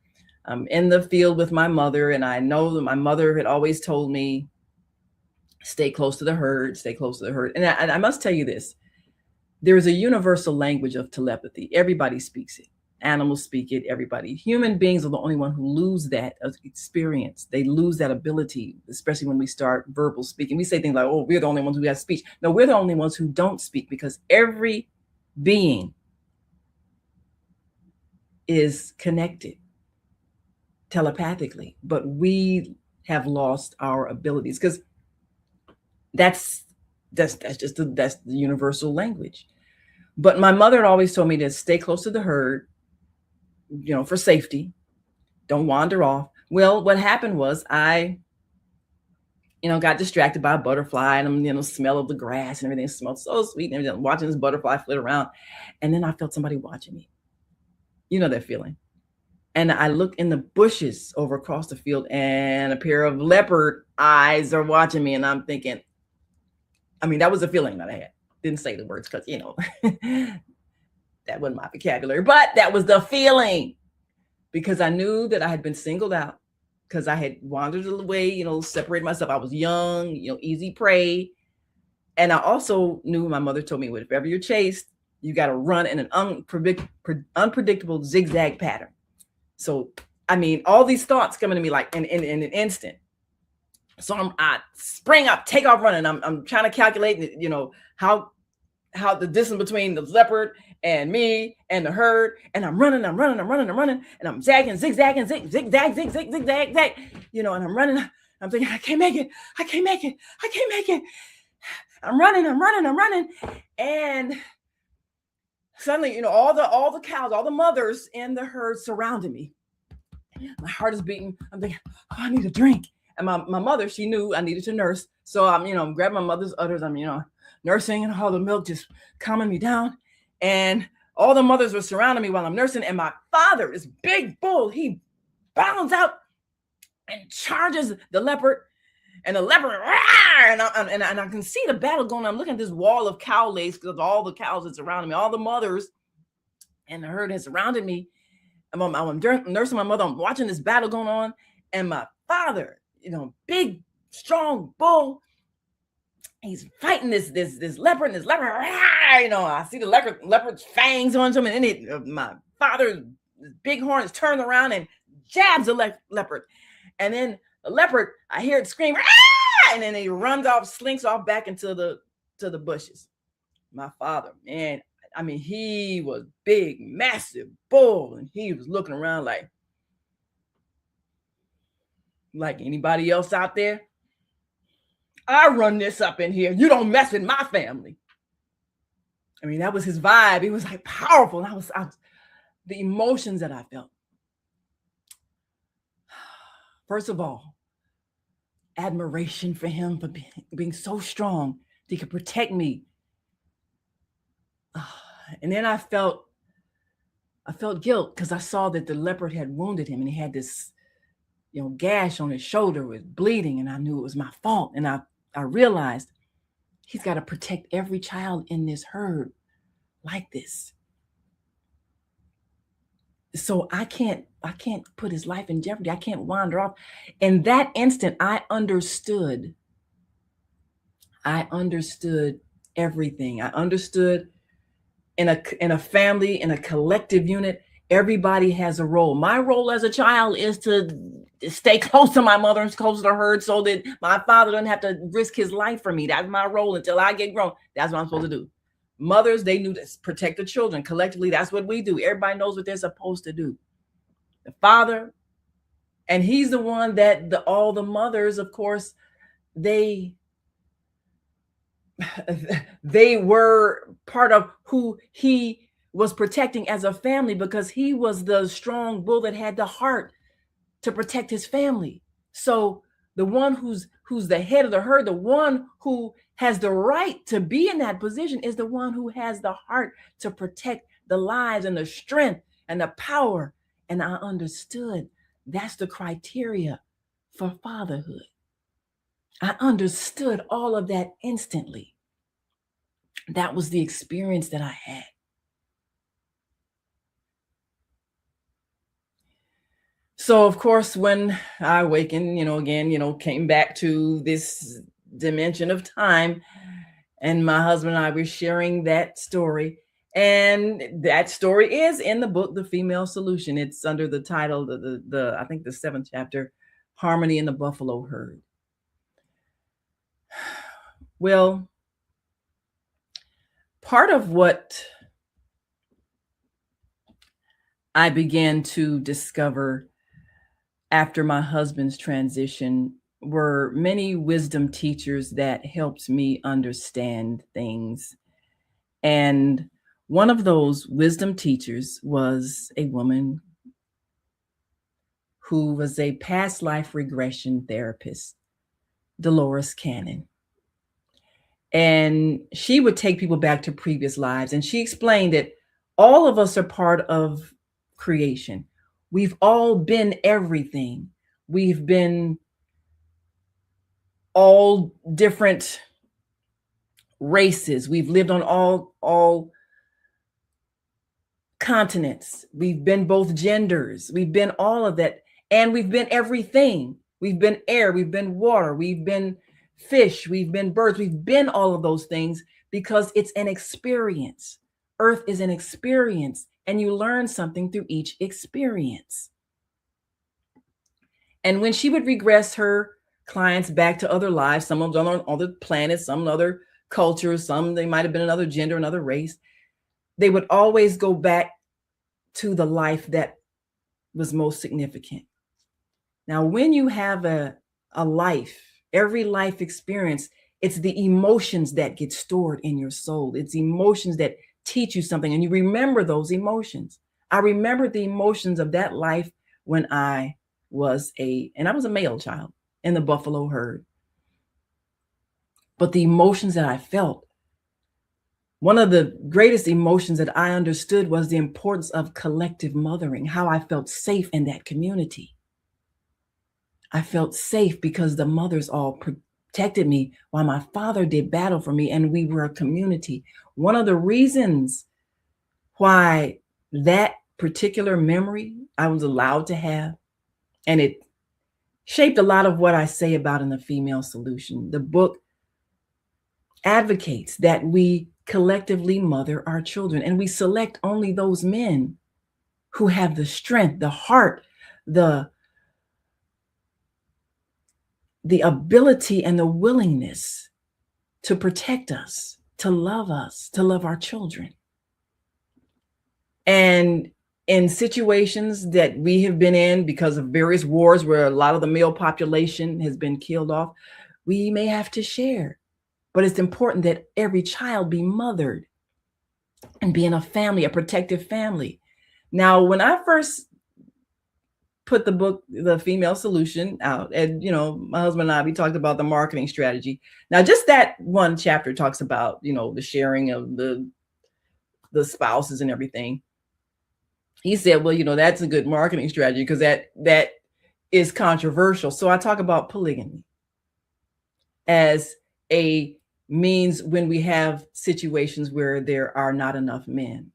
I'm in the field with my mother. And I know that my mother had always told me, stay close to the herd, stay close to the herd. And I must tell you this, there is a universal language of telepathy. Everybody speaks it. Animals speak it, everybody. Human beings are the only one who lose that experience. They lose that ability, especially when we start verbal speaking. We say things like, oh, we're the only ones who have speech. No, we're the only ones who don't speak, because every being is connected telepathically, but we have lost our abilities, because that's the universal language. But my mother had always told me to stay close to the herd, for safety, don't wander off. Well, what happened was I, got distracted by a butterfly, and smell of the grass and everything smelled so sweet, and everything, watching this butterfly flit around. And then I felt somebody watching me. You know that feeling. And I look in the bushes over across the field, and a pair of leopard eyes are watching me. And I'm thinking, that was a feeling that I had. Didn't say the words because, that wasn't my vocabulary, but that was the feeling, because I knew that I had been singled out, because I had wandered away, separated myself. I was young, easy prey. And I also knew, my mother told me, if ever you're chased, you got to run in an unpredictable zigzag pattern. So, all these thoughts coming to me like in an instant. So I spring up, take off running. I'm trying to calculate, how the distance between the leopard and me and the herd. And I'm running, and I'm zigzagging, zigzag, zag. And I'm running. I'm thinking, I can't make it. I'm running. And suddenly, all the cows, all the mothers in the herd surrounded me. My heart is beating. I'm thinking, oh, I need a drink. And my mother, she knew I needed to nurse. So I'm grabbing my mother's udders. I'm, nursing, and all the milk just calming me down. And all the mothers were surrounding me while I'm nursing. And my father, this big bull, he bounds out and charges the leopard. And the leopard, and I can see the battle going on. I'm looking at this wall of cow legs, because all the cows that surrounded me, all the mothers and the herd has surrounded me. I'm nursing my mother. I'm watching this battle going on. And my father, big, strong bull, he's fighting this leopard, and this leopard, I see the leopard's fangs on him, and then my father's big horn is turned around and jabs the leopard. And then the leopard, I hear it scream, and then he runs off, slinks off back into the bushes. My father, man, he was big, massive bull, and he was looking around like anybody else out there. I run this up in here. You don't mess with my family. That was his vibe. He was powerful. And I was the emotions that I felt. First of all, admiration for him for being so strong. He could protect me. And then I felt guilt, because I saw that the leopard had wounded him, and he had this, gash on his shoulder with bleeding, and I knew it was my fault. And I realized he's got to protect every child in this herd like this. So I can't put his life in jeopardy. I can't wander off. In that instant, I understood everything. I understood in a family, in a collective unit, everybody has a role. My role as a child is to stay close to my mother and close to the herd, so that my father doesn't have to risk his life for me. That's my role until I get grown. That's what I'm supposed to do. Mothers, they knew to protect the children. Collectively, that's what we do. Everybody knows what they're supposed to do. The father, and he's the one that all the mothers, of course, they were part of who he was protecting as a family, because he was the strong bull that had the heart to protect his family. So the one who's the head of the herd, the one who has the right to be in that position, is the one who has the heart to protect the lives and the strength and the power. And I understood that's the criteria for fatherhood. I understood all of that instantly. That was the experience that I had. So, of course, when I awakened, again, came back to this dimension of time, and my husband and I were sharing that story. And that story is in the book, The Female Solution. It's under the title, I think the 7th chapter, Harmony in the Buffalo Herd. Well, part of what I began to discover after my husband's transition were many wisdom teachers that helped me understand things. And one of those wisdom teachers was a woman who was a past life regression therapist, Dolores Cannon. And she would take people back to previous lives. And she explained that all of us are part of creation. We've all been everything. We've been all different races. We've lived on all continents. We've been both genders. We've been all of that. And we've been everything. We've been air. We've been water. We've been fish. We've been birds. We've been all of those things because it's an experience. Earth is an experience, and you learn something through each experience. And when she would regress her clients back to other lives, some of them on other planets, some other cultures, some they might have been another gender, another race, they would always go back to the life that was most significant. Now, when you have a life, every life experience, it's the emotions that get stored in your soul. It's emotions that teach you something, and you remember those emotions. I remembered the emotions of that life when I was a male child in the buffalo herd. But the emotions that I felt, one of the greatest emotions that I understood was the importance of collective mothering, how I felt safe in that community. I felt safe because the mothers all protected me while my father did battle for me, and we were a community. One of the reasons why that particular memory I was allowed to have, and it shaped a lot of what I say about in The Female Solution. The book advocates that we collectively mother our children, and we select only those men who have the strength, the heart, the ability and the willingness to protect us, to love our children. And in situations that we have been in because of various wars where a lot of the male population has been killed off, we may have to share. But it's important that every child be mothered and be in a family, a protective family. Now, when I first put the book, The Female Solution, out, and my husband and I, we talked about the marketing strategy. Now, just that one chapter talks about the sharing of the spouses and everything. He said, well, that's a good marketing strategy because that is controversial. So I talk about polygamy as a means when we have situations where there are not enough men.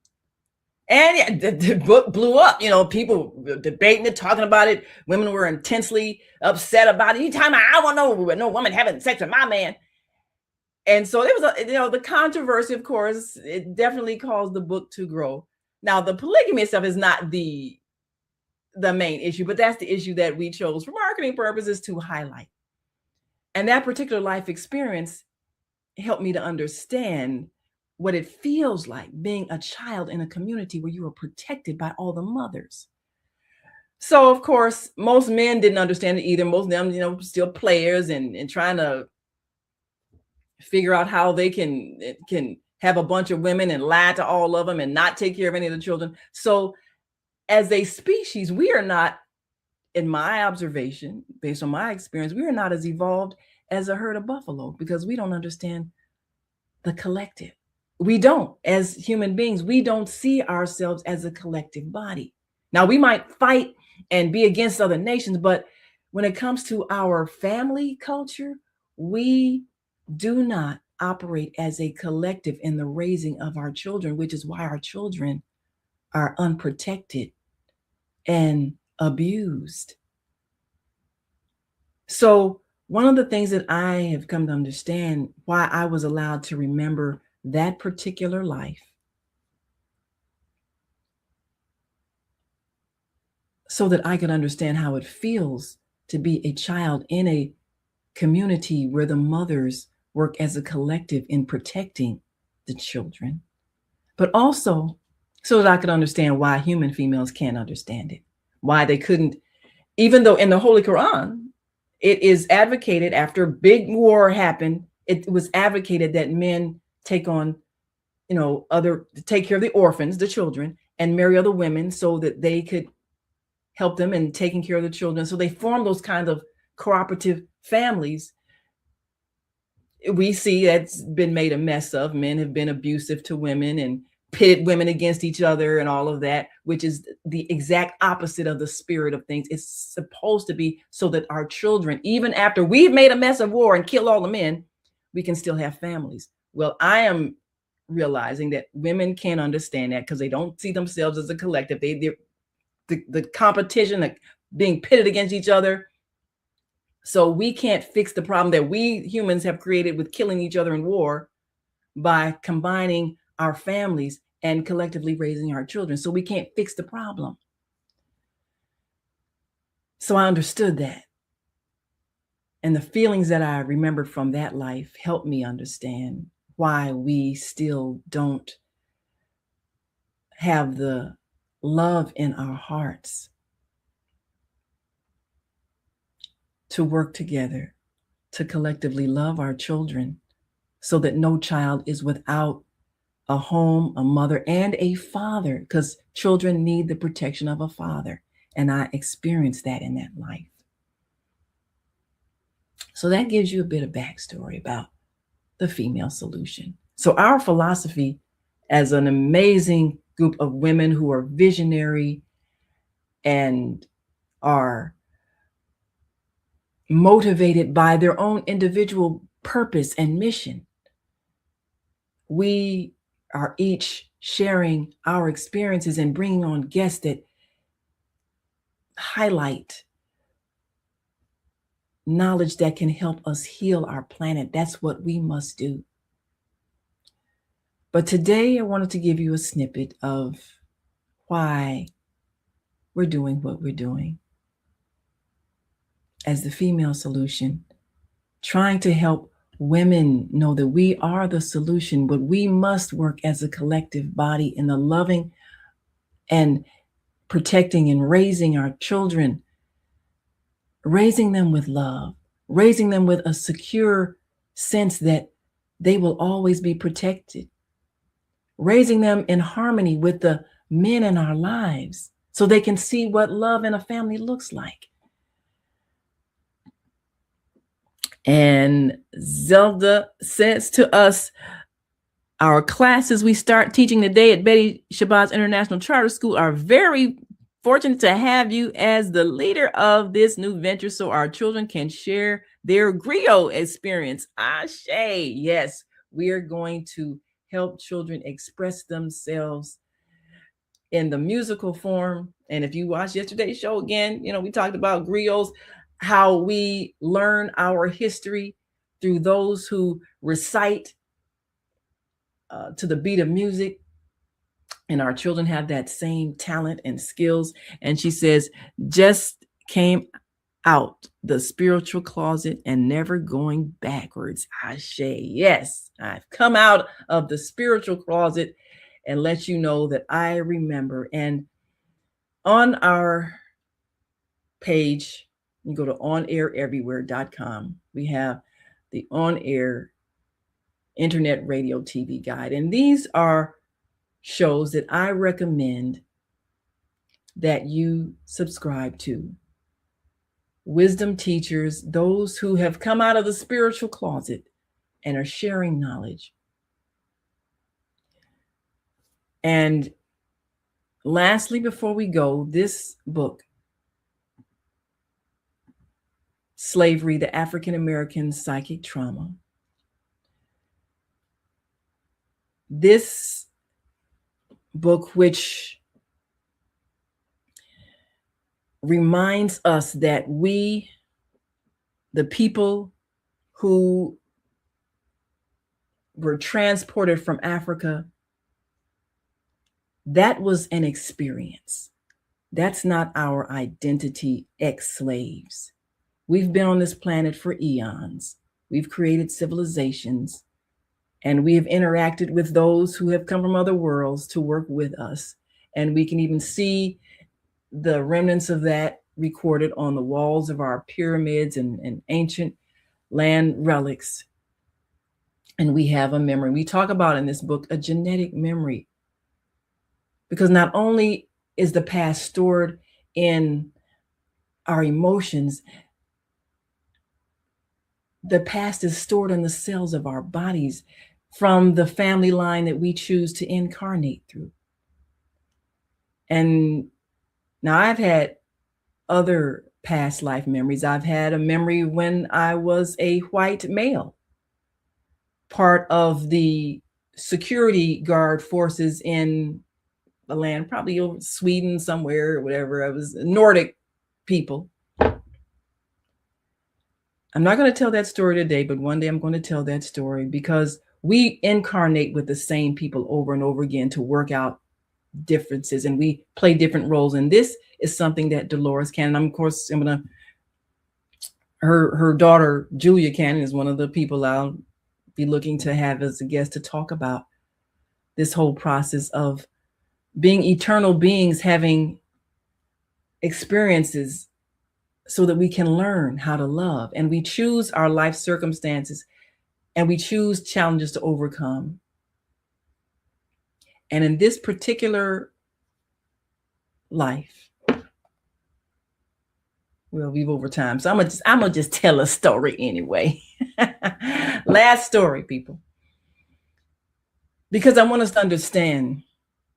And the book blew up, people were debating it, talking about it. Women were intensely upset about it. You talking about, I want no woman having sex with my man. And so there was the controversy, of course, it definitely caused the book to grow. Now, the polygamy itself is not the main issue, but that's the issue that we chose for marketing purposes to highlight. And that particular life experience helped me to understand what it feels like being a child in a community where you are protected by all the mothers. So, of course, most men didn't understand it either. Most of them, still players and trying to figure out how they can have a bunch of women and lie to all of them and not take care of any of the children. So as a species, we are not, in my observation, based on my experience, we are not as evolved as a herd of buffalo because we don't understand the collective. we don't, as human beings, we don't see ourselves as a collective body. Now, we might fight and be against other nations, but when it comes to our family culture, we do not operate as a collective in the raising of our children, which is why our children are unprotected and abused. So one of the things that I have come to understand why I was allowed to remember that particular life, so that I could understand how it feels to be a child in a community where the mothers work as a collective in protecting the children, but also so that I could understand why human females can't understand it, why they couldn't, even though in the Holy Quran, it is advocated after big war happened, it was advocated that men take on, take care of the orphans, the children, and marry other women so that they could help them in taking care of the children. So they formed those kinds of cooperative families. We see that's been made a mess of. Men have been abusive to women and pitted women against each other and all of that, which is the exact opposite of the spirit of things. It's supposed to be so that our children, even after we've made a mess of war and killed all the men, we can still have families. Well, I am realizing that women can't understand that because they don't see themselves as a collective. The competition, like being pitted against each other. So we can't fix the problem that we humans have created with killing each other in war by combining our families and collectively raising our children. So we can't fix the problem. So I understood that. And the feelings that I remembered from that life helped me understand why we still don't have the love in our hearts to work together to collectively love our children so that no child is without a home, a mother, and a father, because children need the protection of a father. And I experienced that in that life. So that gives you a bit of backstory about the female solution. So our philosophy, as an amazing group of women who are visionary and are motivated by their own individual purpose and mission, we are each sharing our experiences and bringing on guests that highlight knowledge that can help us heal our planet. That's what we must do. But today I wanted to give you a snippet of why we're doing what we're doing as the female solution, trying to help women know that we are the solution, but we must work as a collective body in the loving and protecting and raising our children, raising them with love, raising them with a secure sense that they will always be protected, raising them in harmony with the men in our lives so they can see what love in a family looks like. And Zelda says to us, our classes we start teaching today at Betty Shabazz International Charter School are very fortunate to have you as the leader of this new venture so our children can share their griot experience. Ashe, yes, we are going to help children express themselves in the musical form. And if you watch yesterday's show again, we talked about griots, how we learn our history through those who recite to the beat of music. And our children have that same talent and skills. And she says, just came out the spiritual closet and never going backwards. Ashe, yes, I've come out of the spiritual closet and let you know that I remember. And on our page, you go to onaireverywhere.com. We have the On Air Internet Radio TV Guide. And these are shows that I recommend that you subscribe to. Wisdom teachers, those who have come out of the spiritual closet and are sharing knowledge. And lastly, before we go, this book, Slavery, the African American Psychic Trauma. This book, which reminds us that we, the people who were transported from Africa, that was an experience. That's not our identity, ex-slaves. We've been on this planet for eons. We've created civilizations, and we have interacted with those who have come from other worlds to work with us. And we can even see the remnants of that recorded on the walls of our pyramids and ancient land relics. And we have a memory. We talk about in this book a genetic memory, because not only is the past stored in our emotions, the past is stored in the cells of our bodies from the family line that we choose to incarnate through. And now I've had other past life memories. I've had a memory when I was a white male, part of the security guard forces in the land, probably over Sweden somewhere or whatever. I was Nordic people. I'm not going to tell that story today, but one day I'm going to tell that story, because we incarnate with the same people over and over again to work out differences, and we play different roles. And this is something that Dolores Cannon, of course, her daughter, Julia Cannon, is one of the people I'll be looking to have as a guest to talk about this whole process of being eternal beings, having experiences so that we can learn how to love. And we choose our life circumstances, and we choose challenges to overcome. And in this particular life, we've over time. So I'm gonna just tell a story anyway. Last story, people. Because I want us to understand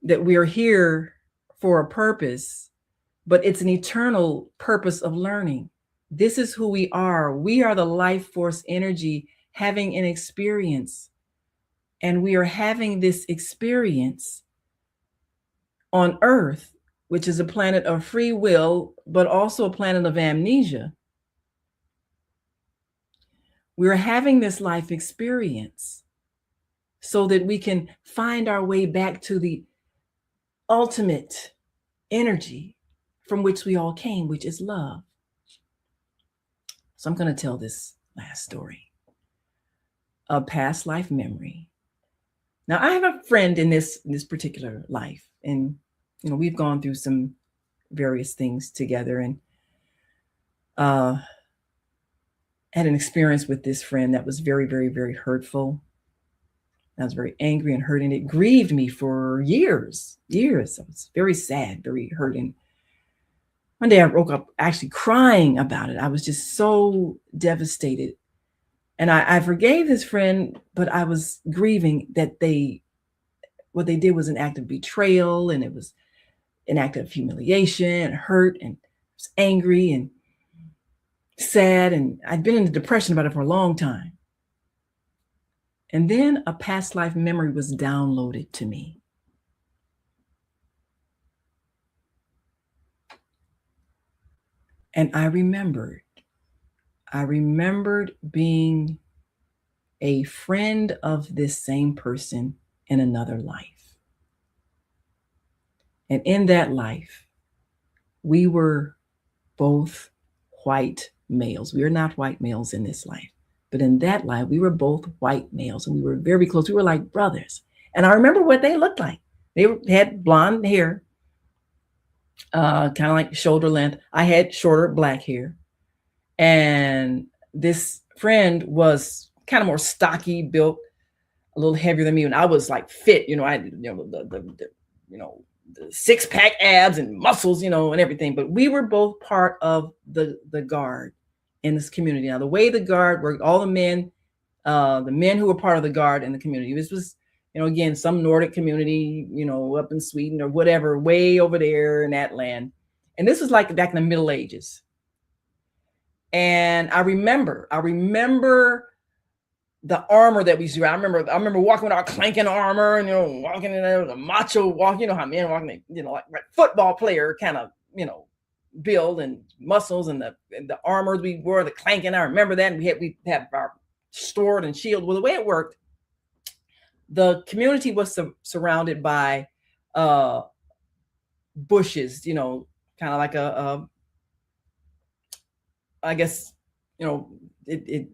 that we are here for a purpose, but it's an eternal purpose of learning. This is who we are. We are the life force energy having an experience. And we are having this experience on Earth, which is a planet of free will, but also a planet of amnesia. We're having this life experience so that we can find our way back to the ultimate energy from which we all came, which is love. So I'm going to tell this last story, a past life memory. Now, I have a friend in this particular life, and we've gone through some various things together, and had an experience with this friend that was very, very, very hurtful. I was very angry and hurt, and it grieved me for years. I was very sad, very hurting. One day I woke up actually crying about it. I was just so devastated. And I forgave this friend, but I was grieving that what they did was an act of betrayal, and it was an act of humiliation and hurt, and I was angry and sad, and I'd been in depression about it for a long time. And then a past life memory was downloaded to me. And I remembered being a friend of this same person in another life. And in that life, we were both white males. We are not white males in this life, but in that life, we were both white males, and we were very close. We were like brothers. And I remember what they looked like. They had blonde hair, kind of like shoulder length. I had shorter black hair. And this friend was kind of more stocky built, a little heavier than me. And I was like fit, I had, the six-pack abs and muscles, and everything. But we were both part of the guard in this community. Now, the way the guard worked, all the men who were part of the guard in the community, this was, you know, again, some Nordic community, you know, up in Sweden or whatever, way over there in that land. And this was like back in the Middle Ages. And I remember the armor that we used to wear. I remember walking with our clanking armor and, you know, walking in there with a macho walk, you know how men walking, you know, like football player kind of, you know, build and muscles, and the armors we wore, the clanking. I remember that. And we had our sword and shield. Well, the way it worked, the community was surrounded by bushes, you know, kind of like I guess, you know, it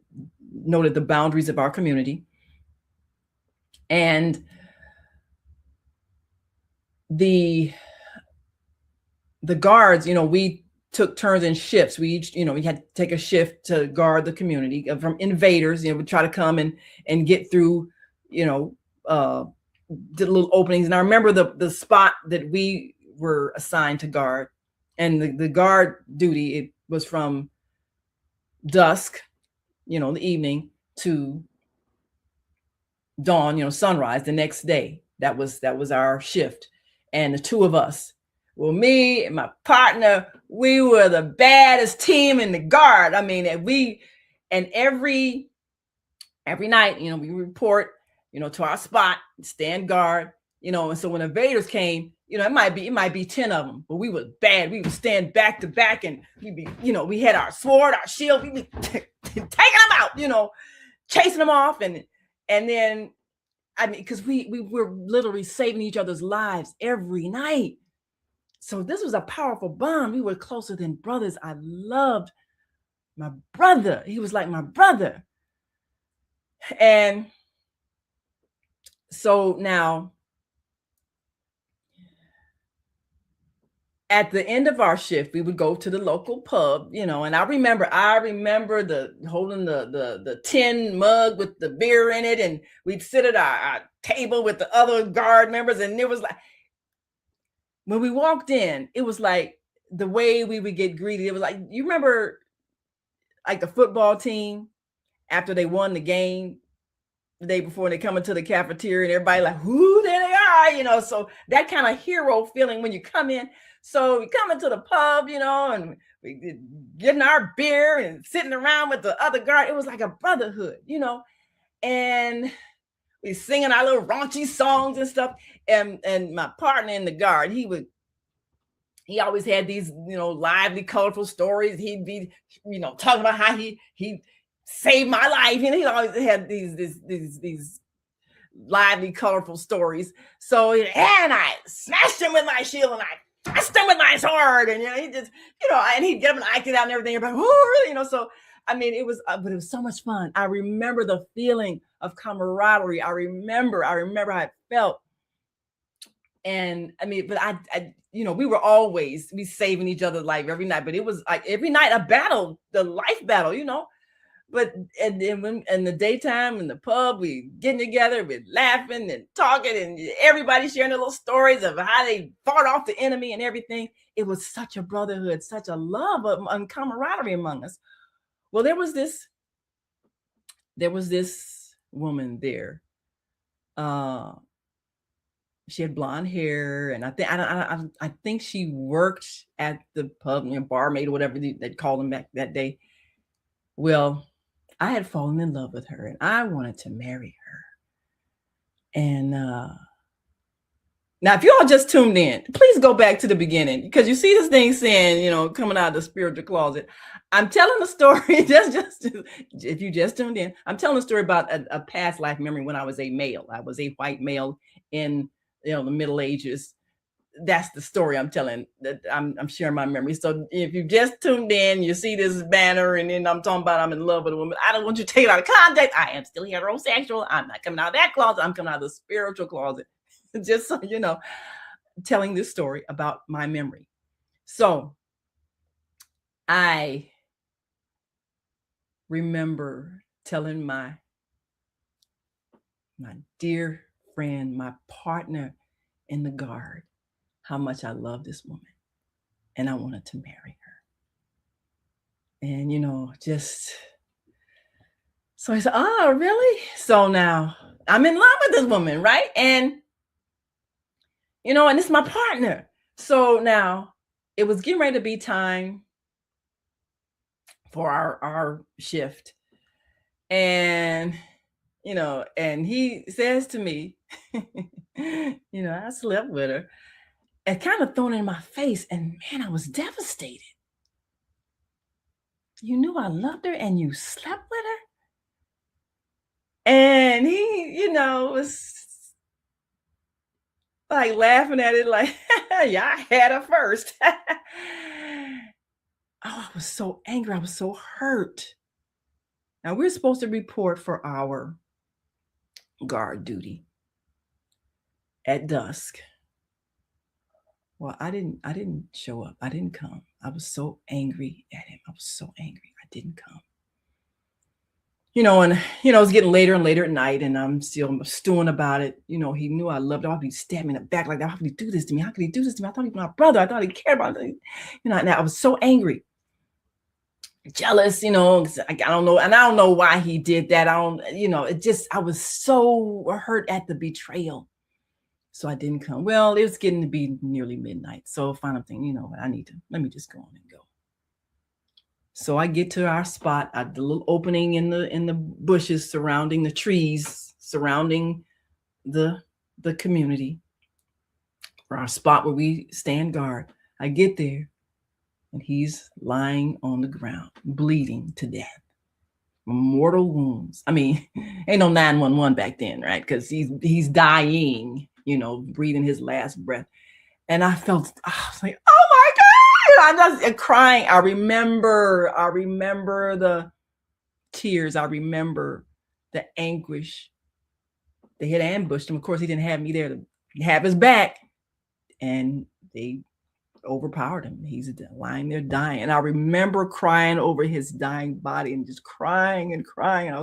noted the boundaries of our community. And the guards, you know, we took turns in shifts. We each, you know, we had to take a shift to guard the community from invaders. You know, we try to come and get through, you know, did little openings. And I remember the spot that we were assigned to guard, and the guard duty, it was from dusk, you know, the evening, to dawn, you know, sunrise the next day. That was our shift. And the two of us, well, me and my partner, we were the baddest team in the guard. I mean, every night, you know, we report, you know, to our spot, stand guard, you know. And so when invaders came, you know, it might be 10 of them, but we were bad. We would stand back to back, and we'd be, you know, we had our sword, our shield, we'd be taking them out, you know, chasing them off. And then, I mean, because we were literally saving each other's lives every night. So this was a powerful bond. We were closer than brothers. I loved my brother. He was like my brother. And so now, at the end of our shift, we would go to the local pub, you know. And I remember holding the tin mug with the beer in it, and we'd sit at our table with the other guard members. And it was like, when we walked in, it was like the way we would get greeted. It was like, you remember like the football team after they won the game the day before, and they come into the cafeteria and everybody like, who, there they are, you know. So that kind of hero feeling when you come in. So we come into the pub, you know, and we getting our beer and sitting around with the other guard. It was like a brotherhood, you know. And we singing our little raunchy songs and stuff. And my partner in the guard, he always had these, you know, lively, colorful stories. He'd be, you know, talking about how he saved my life. And he always had these lively, colorful stories. So, and I smashed him with my shield, and I pressed him with my sword. And, you know, he just, you know, and he'd get him and act it out and everything. Everybody, oh, really? You know, so, I mean, it was so much fun. I remember the feeling of camaraderie. I remember how it felt. And I mean, but I you know, we saving each other's life every night, but it was like every night a battle, the life battle, you know. But and then when in the daytime in the pub, we getting together, we're laughing and talking, and everybody sharing their little stories of how they fought off the enemy and everything. It was such a brotherhood, such a love and camaraderie among us. Well, there was this woman there. She had blonde hair, and I think she worked at the pub, you know, barmaid or whatever they called them back that day. Well, I had fallen in love with her, and I wanted to marry her. And now, if you all just tuned in, please go back to the beginning, because you see this thing saying, you know, coming out of the spiritual closet. I'm telling a story, just if you just tuned in, I'm telling a story about a past life memory when I was a male. I was a white male in, you know, the Middle Ages. That's the story I'm telling, that I'm sharing my memory. So if you just tuned in, you see this banner, and then I'm talking about I'm in love with a woman. I don't want you to take it out of context. I am still heterosexual. I'm not coming out of that closet. I'm coming out of the spiritual closet. Just so you know, telling this story about my memory. So I remember telling my dear friend, my partner in the guard, how much I love this woman and I wanted to marry her. And, you know, just, so I said, oh, really? So now I'm in love with this woman, right? And, and it's my partner. So now it was getting ready to be time for our shift. And, and he says to me, I slept with her, and kind of thrown in my face. And man, I was devastated. You knew I loved her and you slept with her? And he, was like laughing at it like, yeah, I had her first. Oh, I was so angry. I was so hurt. Now we're supposed to report for our guard duty at dusk. Well, I didn't show up. I didn't come. I was so angry at him. I was so angry. I didn't come. And it's getting later and later at night, and I'm still stewing about it. He knew I loved her. I'd be stabbing me in the back like that. How could he do this to me? How could he do this to me? I thought he was my brother. I thought he cared about me. And I was so angry, jealous, I don't know. And I don't know why he did that. I was so hurt at the betrayal. So I didn't come. Well, it was getting to be nearly midnight. So finally I'm thinking, let me just go on and go. So I get to our spot at the little opening in the bushes surrounding the trees, surrounding the community, for our spot where we stand guard. I get there and he's lying on the ground, bleeding to death. Mortal wounds. I mean, ain't no 911 back then, right? Because he's dying, breathing his last breath. And I was like, oh my God. I'm just crying. I remember the tears. I remember the anguish. They had ambushed him. Of course, he didn't have me there to have his back. And they overpowered him. He's lying there dying. And I remember crying over his dying body and just crying and crying. And I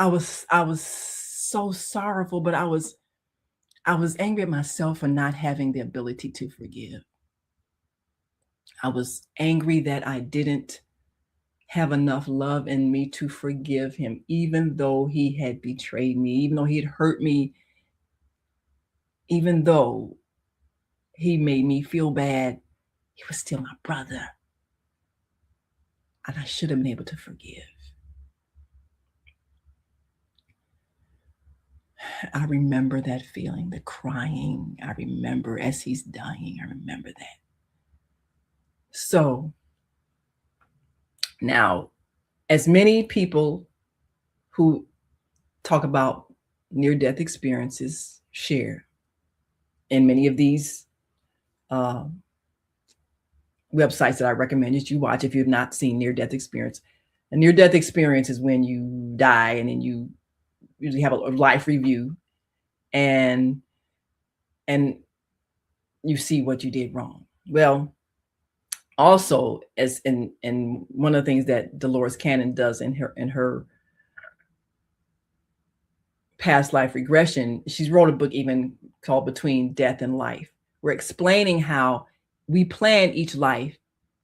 was so sorrowful, but I was angry at myself for not having the ability to forgive. I was angry that I didn't have enough love in me to forgive him, even though he had betrayed me, even though he had hurt me, even though he made me feel bad. He was still my brother. And I should have been able to forgive. I remember that feeling, the crying. I remember as he's dying, I remember that. So now, as many people who talk about near-death experiences share, and many of these websites that I recommend that you watch if you've not seen near-death experience. A near-death experience is when you die and then you usually have a life review and you see what you did wrong. Well, also, as in one of the things that Dolores Cannon does in her past life regression, she's wrote a book even called Between Death and Life. We're explaining how we plan each life.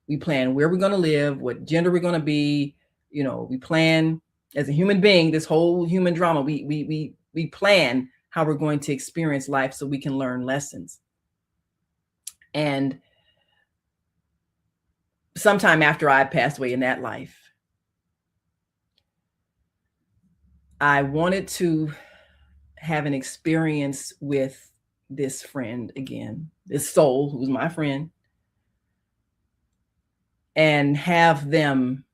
We plan where we're going to live, what gender we're going to be. We plan as a human being, this whole human drama. We plan how we're going to experience life so we can learn lessons. And sometime after I passed away in that life, I wanted to have an experience with this friend again, this soul who was my friend, and have them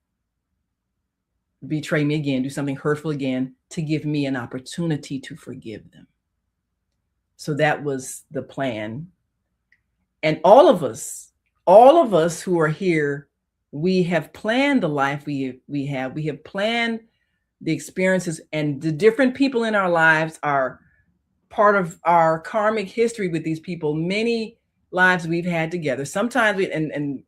betray me again, do something hurtful again, to give me an opportunity to forgive them. So that was the plan. And all of us who are here, we have planned the life we have. We have planned the experiences, and the different people in our lives are part of our karmic history with these people. Many lives we've had together. Sometimes and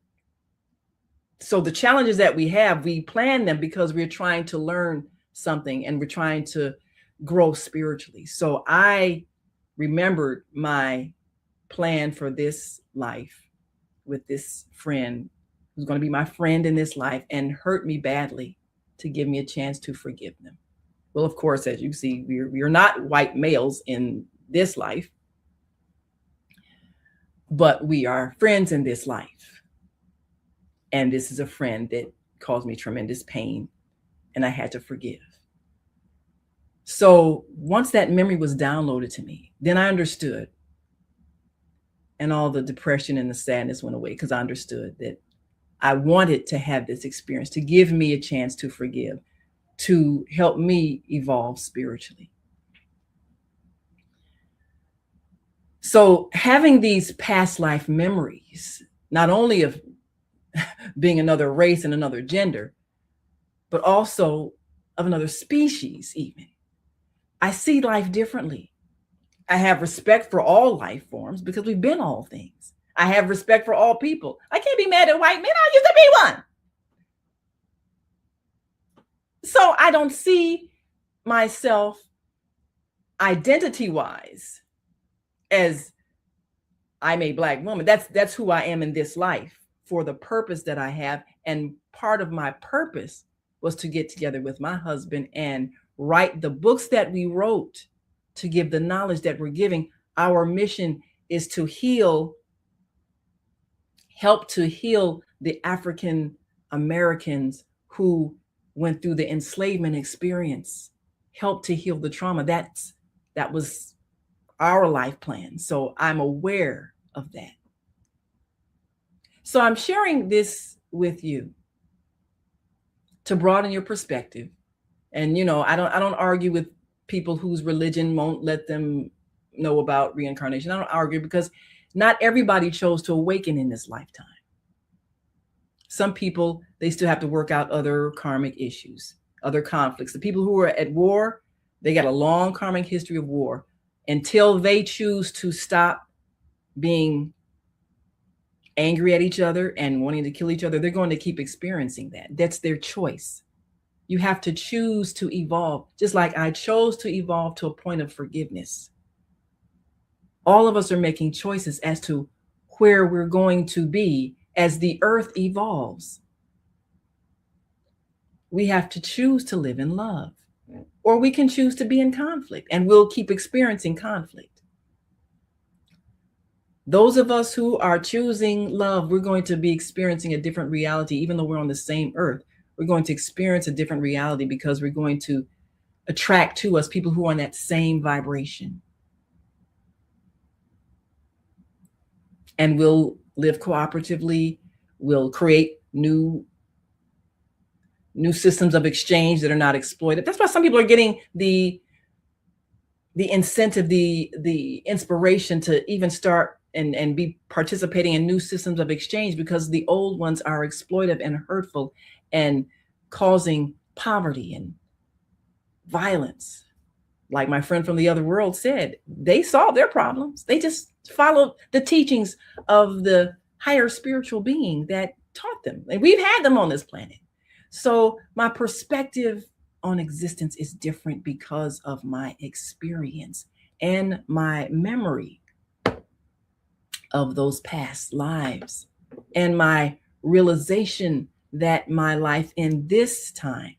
so the challenges that we have, we plan them because we're trying to learn something and we're trying to grow spiritually. So I remembered my plan for this life with this friend who's going to be my friend in this life and hurt me badly, to give me a chance to forgive them. Well, of course, as you see, we're not white males in this life, but we are friends in this life. And this is a friend that caused me tremendous pain, and I had to forgive. So once that memory was downloaded to me, then I understood. And all the depression and the sadness went away because I understood that I wanted to have this experience to give me a chance to forgive, to help me evolve spiritually. So having these past life memories, not only of being another race and another gender, but also of another species even, I see life differently. I have respect for all life forms because we've been all things. I have respect for all people. I can't be mad at white men. I used to be one. So I don't see myself identity-wise as I'm a Black woman. That's who I am in this life for the purpose that I have. And part of my purpose was to get together with my husband and write the books that we wrote, to give the knowledge that we're giving. Our mission is to help to heal the African Americans who went through the enslavement experience, help to heal the trauma. That was our life plan. So I'm aware of that. So I'm sharing this with you to broaden your perspective. And, I don't argue with people whose religion won't let them know about reincarnation. I don't argue because not everybody chose to awaken in this lifetime. Some people, they still have to work out other karmic issues, other conflicts. The people who are at war, they got a long karmic history of war. Until they choose to stop being angry at each other and wanting to kill each other, they're going to keep experiencing that. That's their choice. You have to choose to evolve, just like I chose to evolve to a point of forgiveness. All of us are making choices as to where we're going to be as the earth evolves. We have to choose to live in love, or we can choose to be in conflict, and we'll keep experiencing conflict. Those of us who are choosing love, we're going to be experiencing a different reality. Even though we're on the same earth, we're going to experience a different reality because we're going to attract to us people who are on that same vibration. And we'll live cooperatively. We'll create new systems of exchange that are not exploited. That's why some people are getting the incentive, the inspiration to even start and be participating in new systems of exchange, because the old ones are exploitive and hurtful and causing poverty and violence. Like my friend from the other world said, they solved their problems. They just followed the teachings of the higher spiritual being that taught them. And we've had them on this planet. So my perspective on existence is different because of my experience and my memory of those past lives and my realization that my life in this time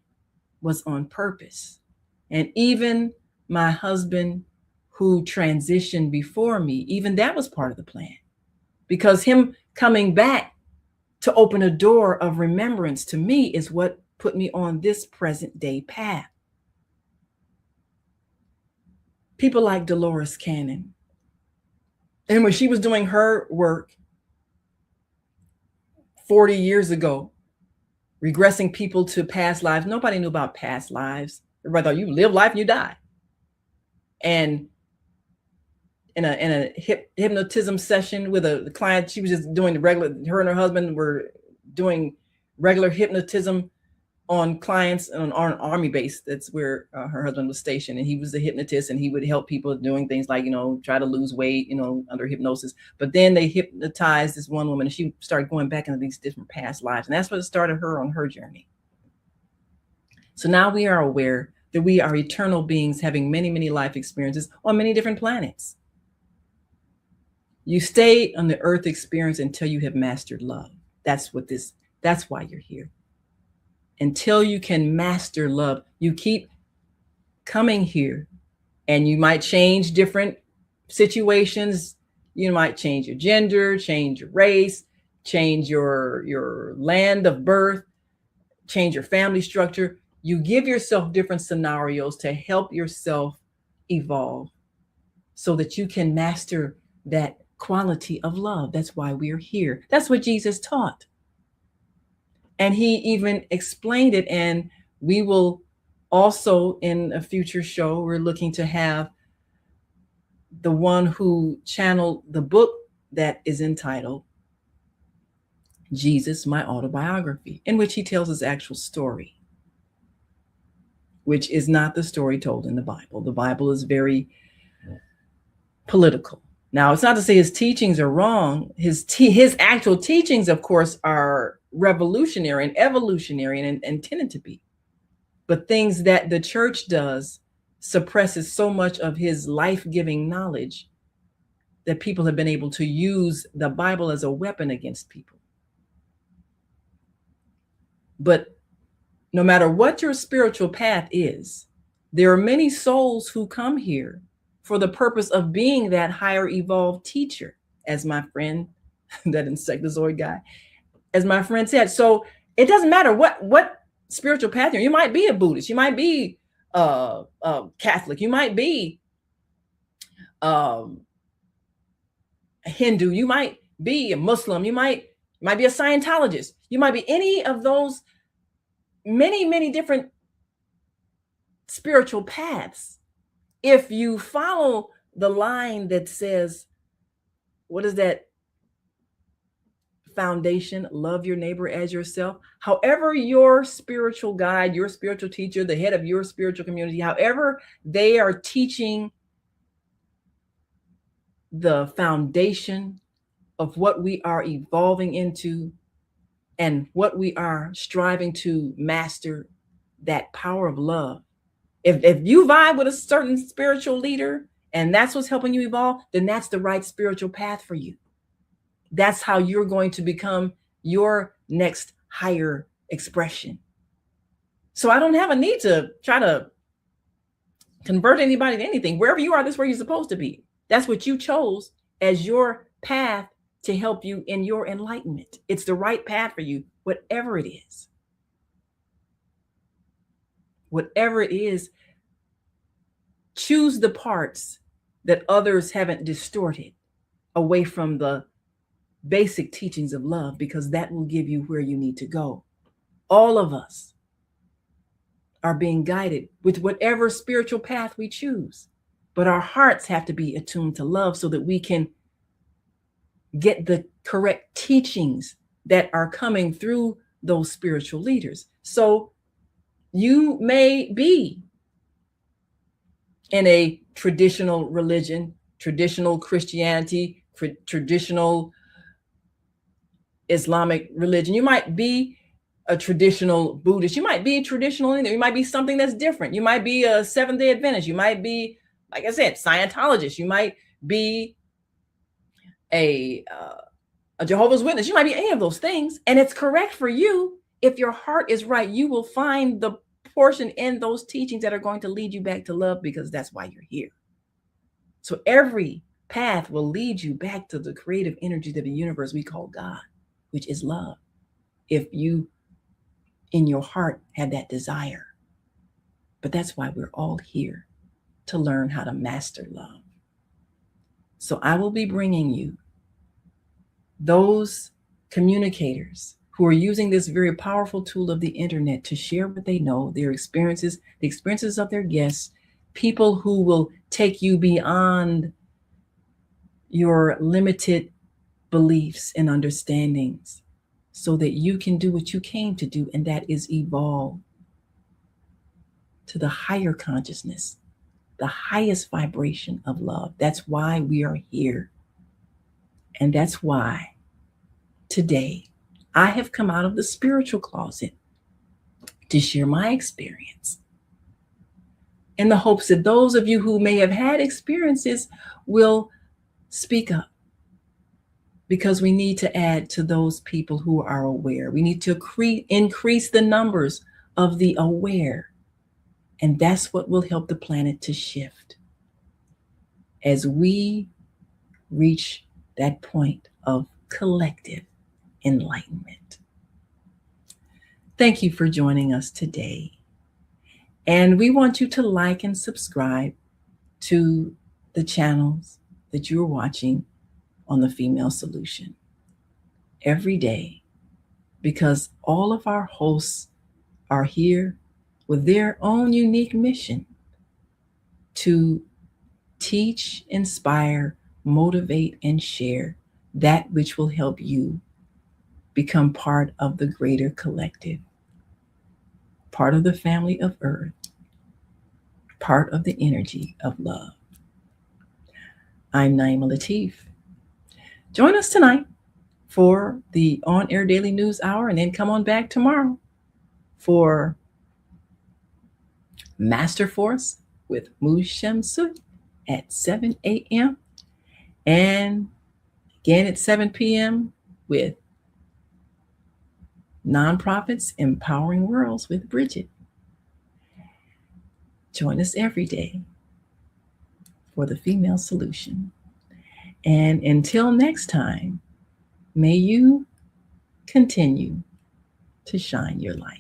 was on purpose. And even my husband, who transitioned before me, even that was part of the plan, because him coming back to open a door of remembrance to me is what put me on this present day path. People like Dolores Cannon. And when she was doing her work 40 years ago, regressing people to past lives, nobody knew about past lives. Everybody thought you live life and you die. And in a hypnotism session with a client, she was just doing the regular, her and her husband were doing regular hypnotism on clients on an army base. That's where her husband was stationed, and he was a hypnotist, and he would help people doing things like, try to lose weight, under hypnosis. But then they hypnotized this one woman, and she started going back into these different past lives, and that's what started her on her journey. So now we are aware that we are eternal beings having many, many life experiences on many different planets. You stay on the earth experience until you have mastered love. That's why you're here. Until you can master love, you keep coming here, and you might change different situations. You might change your gender, change your race, change your land of birth, change your family structure. You give yourself different scenarios to help yourself evolve so that you can master that quality of love. That's why we're here. That's what Jesus taught. And he even explained it. And we will also, in a future show, we're looking to have the one who channeled the book that is entitled Jesus, My Autobiography, in which he tells his actual story, which is not the story told in the Bible. The Bible is very political. Now, it's not to say his teachings are wrong. His actual teachings, of course, are revolutionary and evolutionary and intended to be. But things that the church does suppresses so much of his life-giving knowledge that people have been able to use the Bible as a weapon against people. But no matter what your spiritual path is, there are many souls who come here for the purpose of being that higher evolved teacher, as my friend, that insectozoid guy, as my friend said. So it doesn't matter what spiritual path you're. You might be a Buddhist, you might be Catholic, you might be a Hindu, you might be a Muslim, you might be a Scientologist, you might be any of those many different spiritual paths. If you follow the line that says, what is that foundation? Love your neighbor as yourself. However, your spiritual guide, your spiritual teacher, the head of your spiritual community, however they are teaching the foundation of what we are evolving into and what we are striving to master, that power of love. If you vibe with a certain spiritual leader and that's what's helping you evolve, then that's the right spiritual path for you. That's how you're going to become your next higher expression. So I don't have a need to try to convert anybody to anything. Wherever you are, that's where you're supposed to be. That's what you chose as your path to help you in your enlightenment. It's the right path for you, whatever it is. Whatever it is, choose the parts that others haven't distorted away from the basic teachings of love, because that will give you where you need to go. All of us are being guided with whatever spiritual path we choose, but our hearts have to be attuned to love so that we can get the correct teachings that are coming through those spiritual leaders. So you may be in a traditional religion, traditional Christianity, traditional Islamic religion. You might be a traditional Buddhist. You might be a traditional, you might be something that's different. You might be a Seventh-day Adventist. You might be, like I said, Scientologist. You might be a Jehovah's Witness. You might be any of those things. And it's correct for you. If your heart is right, you will find the portion in those teachings that are going to lead you back to love, because that's why you're here. So every path will lead you back to the creative energy of the universe we call God, which is love. If you, in your heart, have that desire. But that's why we're all here, to learn how to master love. So I will be bringing you those communicators who are using this very powerful tool of the internet to share what they know, their experiences, the experiences of their guests, people who will take you beyond your limited beliefs and understandings so that you can do what you came to do, and that is evolve to the higher consciousness, the highest vibration of love. That's why we are here. And that's why today I have come out of the spiritual closet to share my experience, in the hopes that those of you who may have had experiences will speak up, because we need to add to those people who are aware. We need to increase the numbers of the aware And that's what will help the planet to shift as we reach that point of collective enlightenment. Thank you for joining us today. And we want you to like and subscribe to the channels that you're watching on the Female Solution every day, because all of our hosts are here with their own unique mission to teach, inspire, motivate, and share that which will help you become part of the greater collective, part of the family of Earth, part of the energy of love. I'm Naimah Latif. Join us tonight for the on-air daily news hour, and then come on back tomorrow for Master Force with Mushem Sut at 7 a.m. and again at 7 p.m. with Nonprofits Empowering Worlds with Bridget. Join us every day for the Female Solution. And until next time, may you continue to shine your light.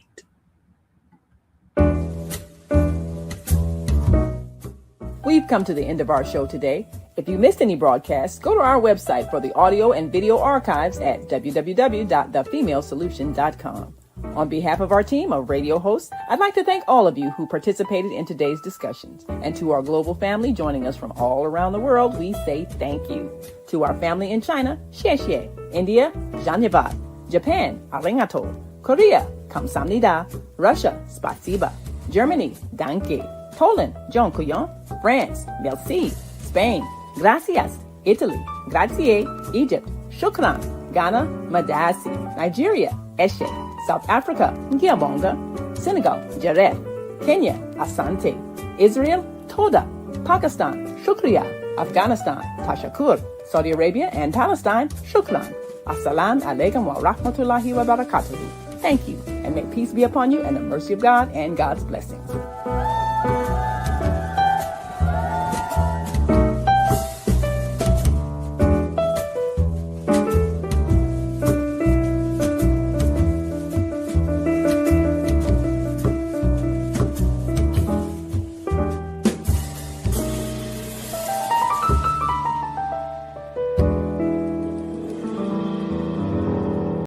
We've come to the end of our show today. If you missed any broadcasts, go to our website for the audio and video archives at www.thefemalesolution.com. On behalf of our team of radio hosts, I'd like to thank all of you who participated in today's discussions. And to our global family joining us from all around the world, we say thank you. To our family in China, xie xie. India, Dhanyavad. Japan, arigato. Korea, kamsamnida. Russia, spasiba. Germany, danke. Poland, dziękuję. France, merci. Spain, gracias. Italy, grazie. Egypt, shukran. Ghana, madasi. Nigeria, eshe. South Africa, Ngiyabonga. Senegal, Jaref. Kenya, asante. Israel, toda. Pakistan, shukriya. Afghanistan, tashakur. Saudi Arabia and Palestine, shukran. Assalamu alaikum wa rahmatullahi wa barakatuhu. Thank you, and may peace be upon you and the mercy of God and God's blessings.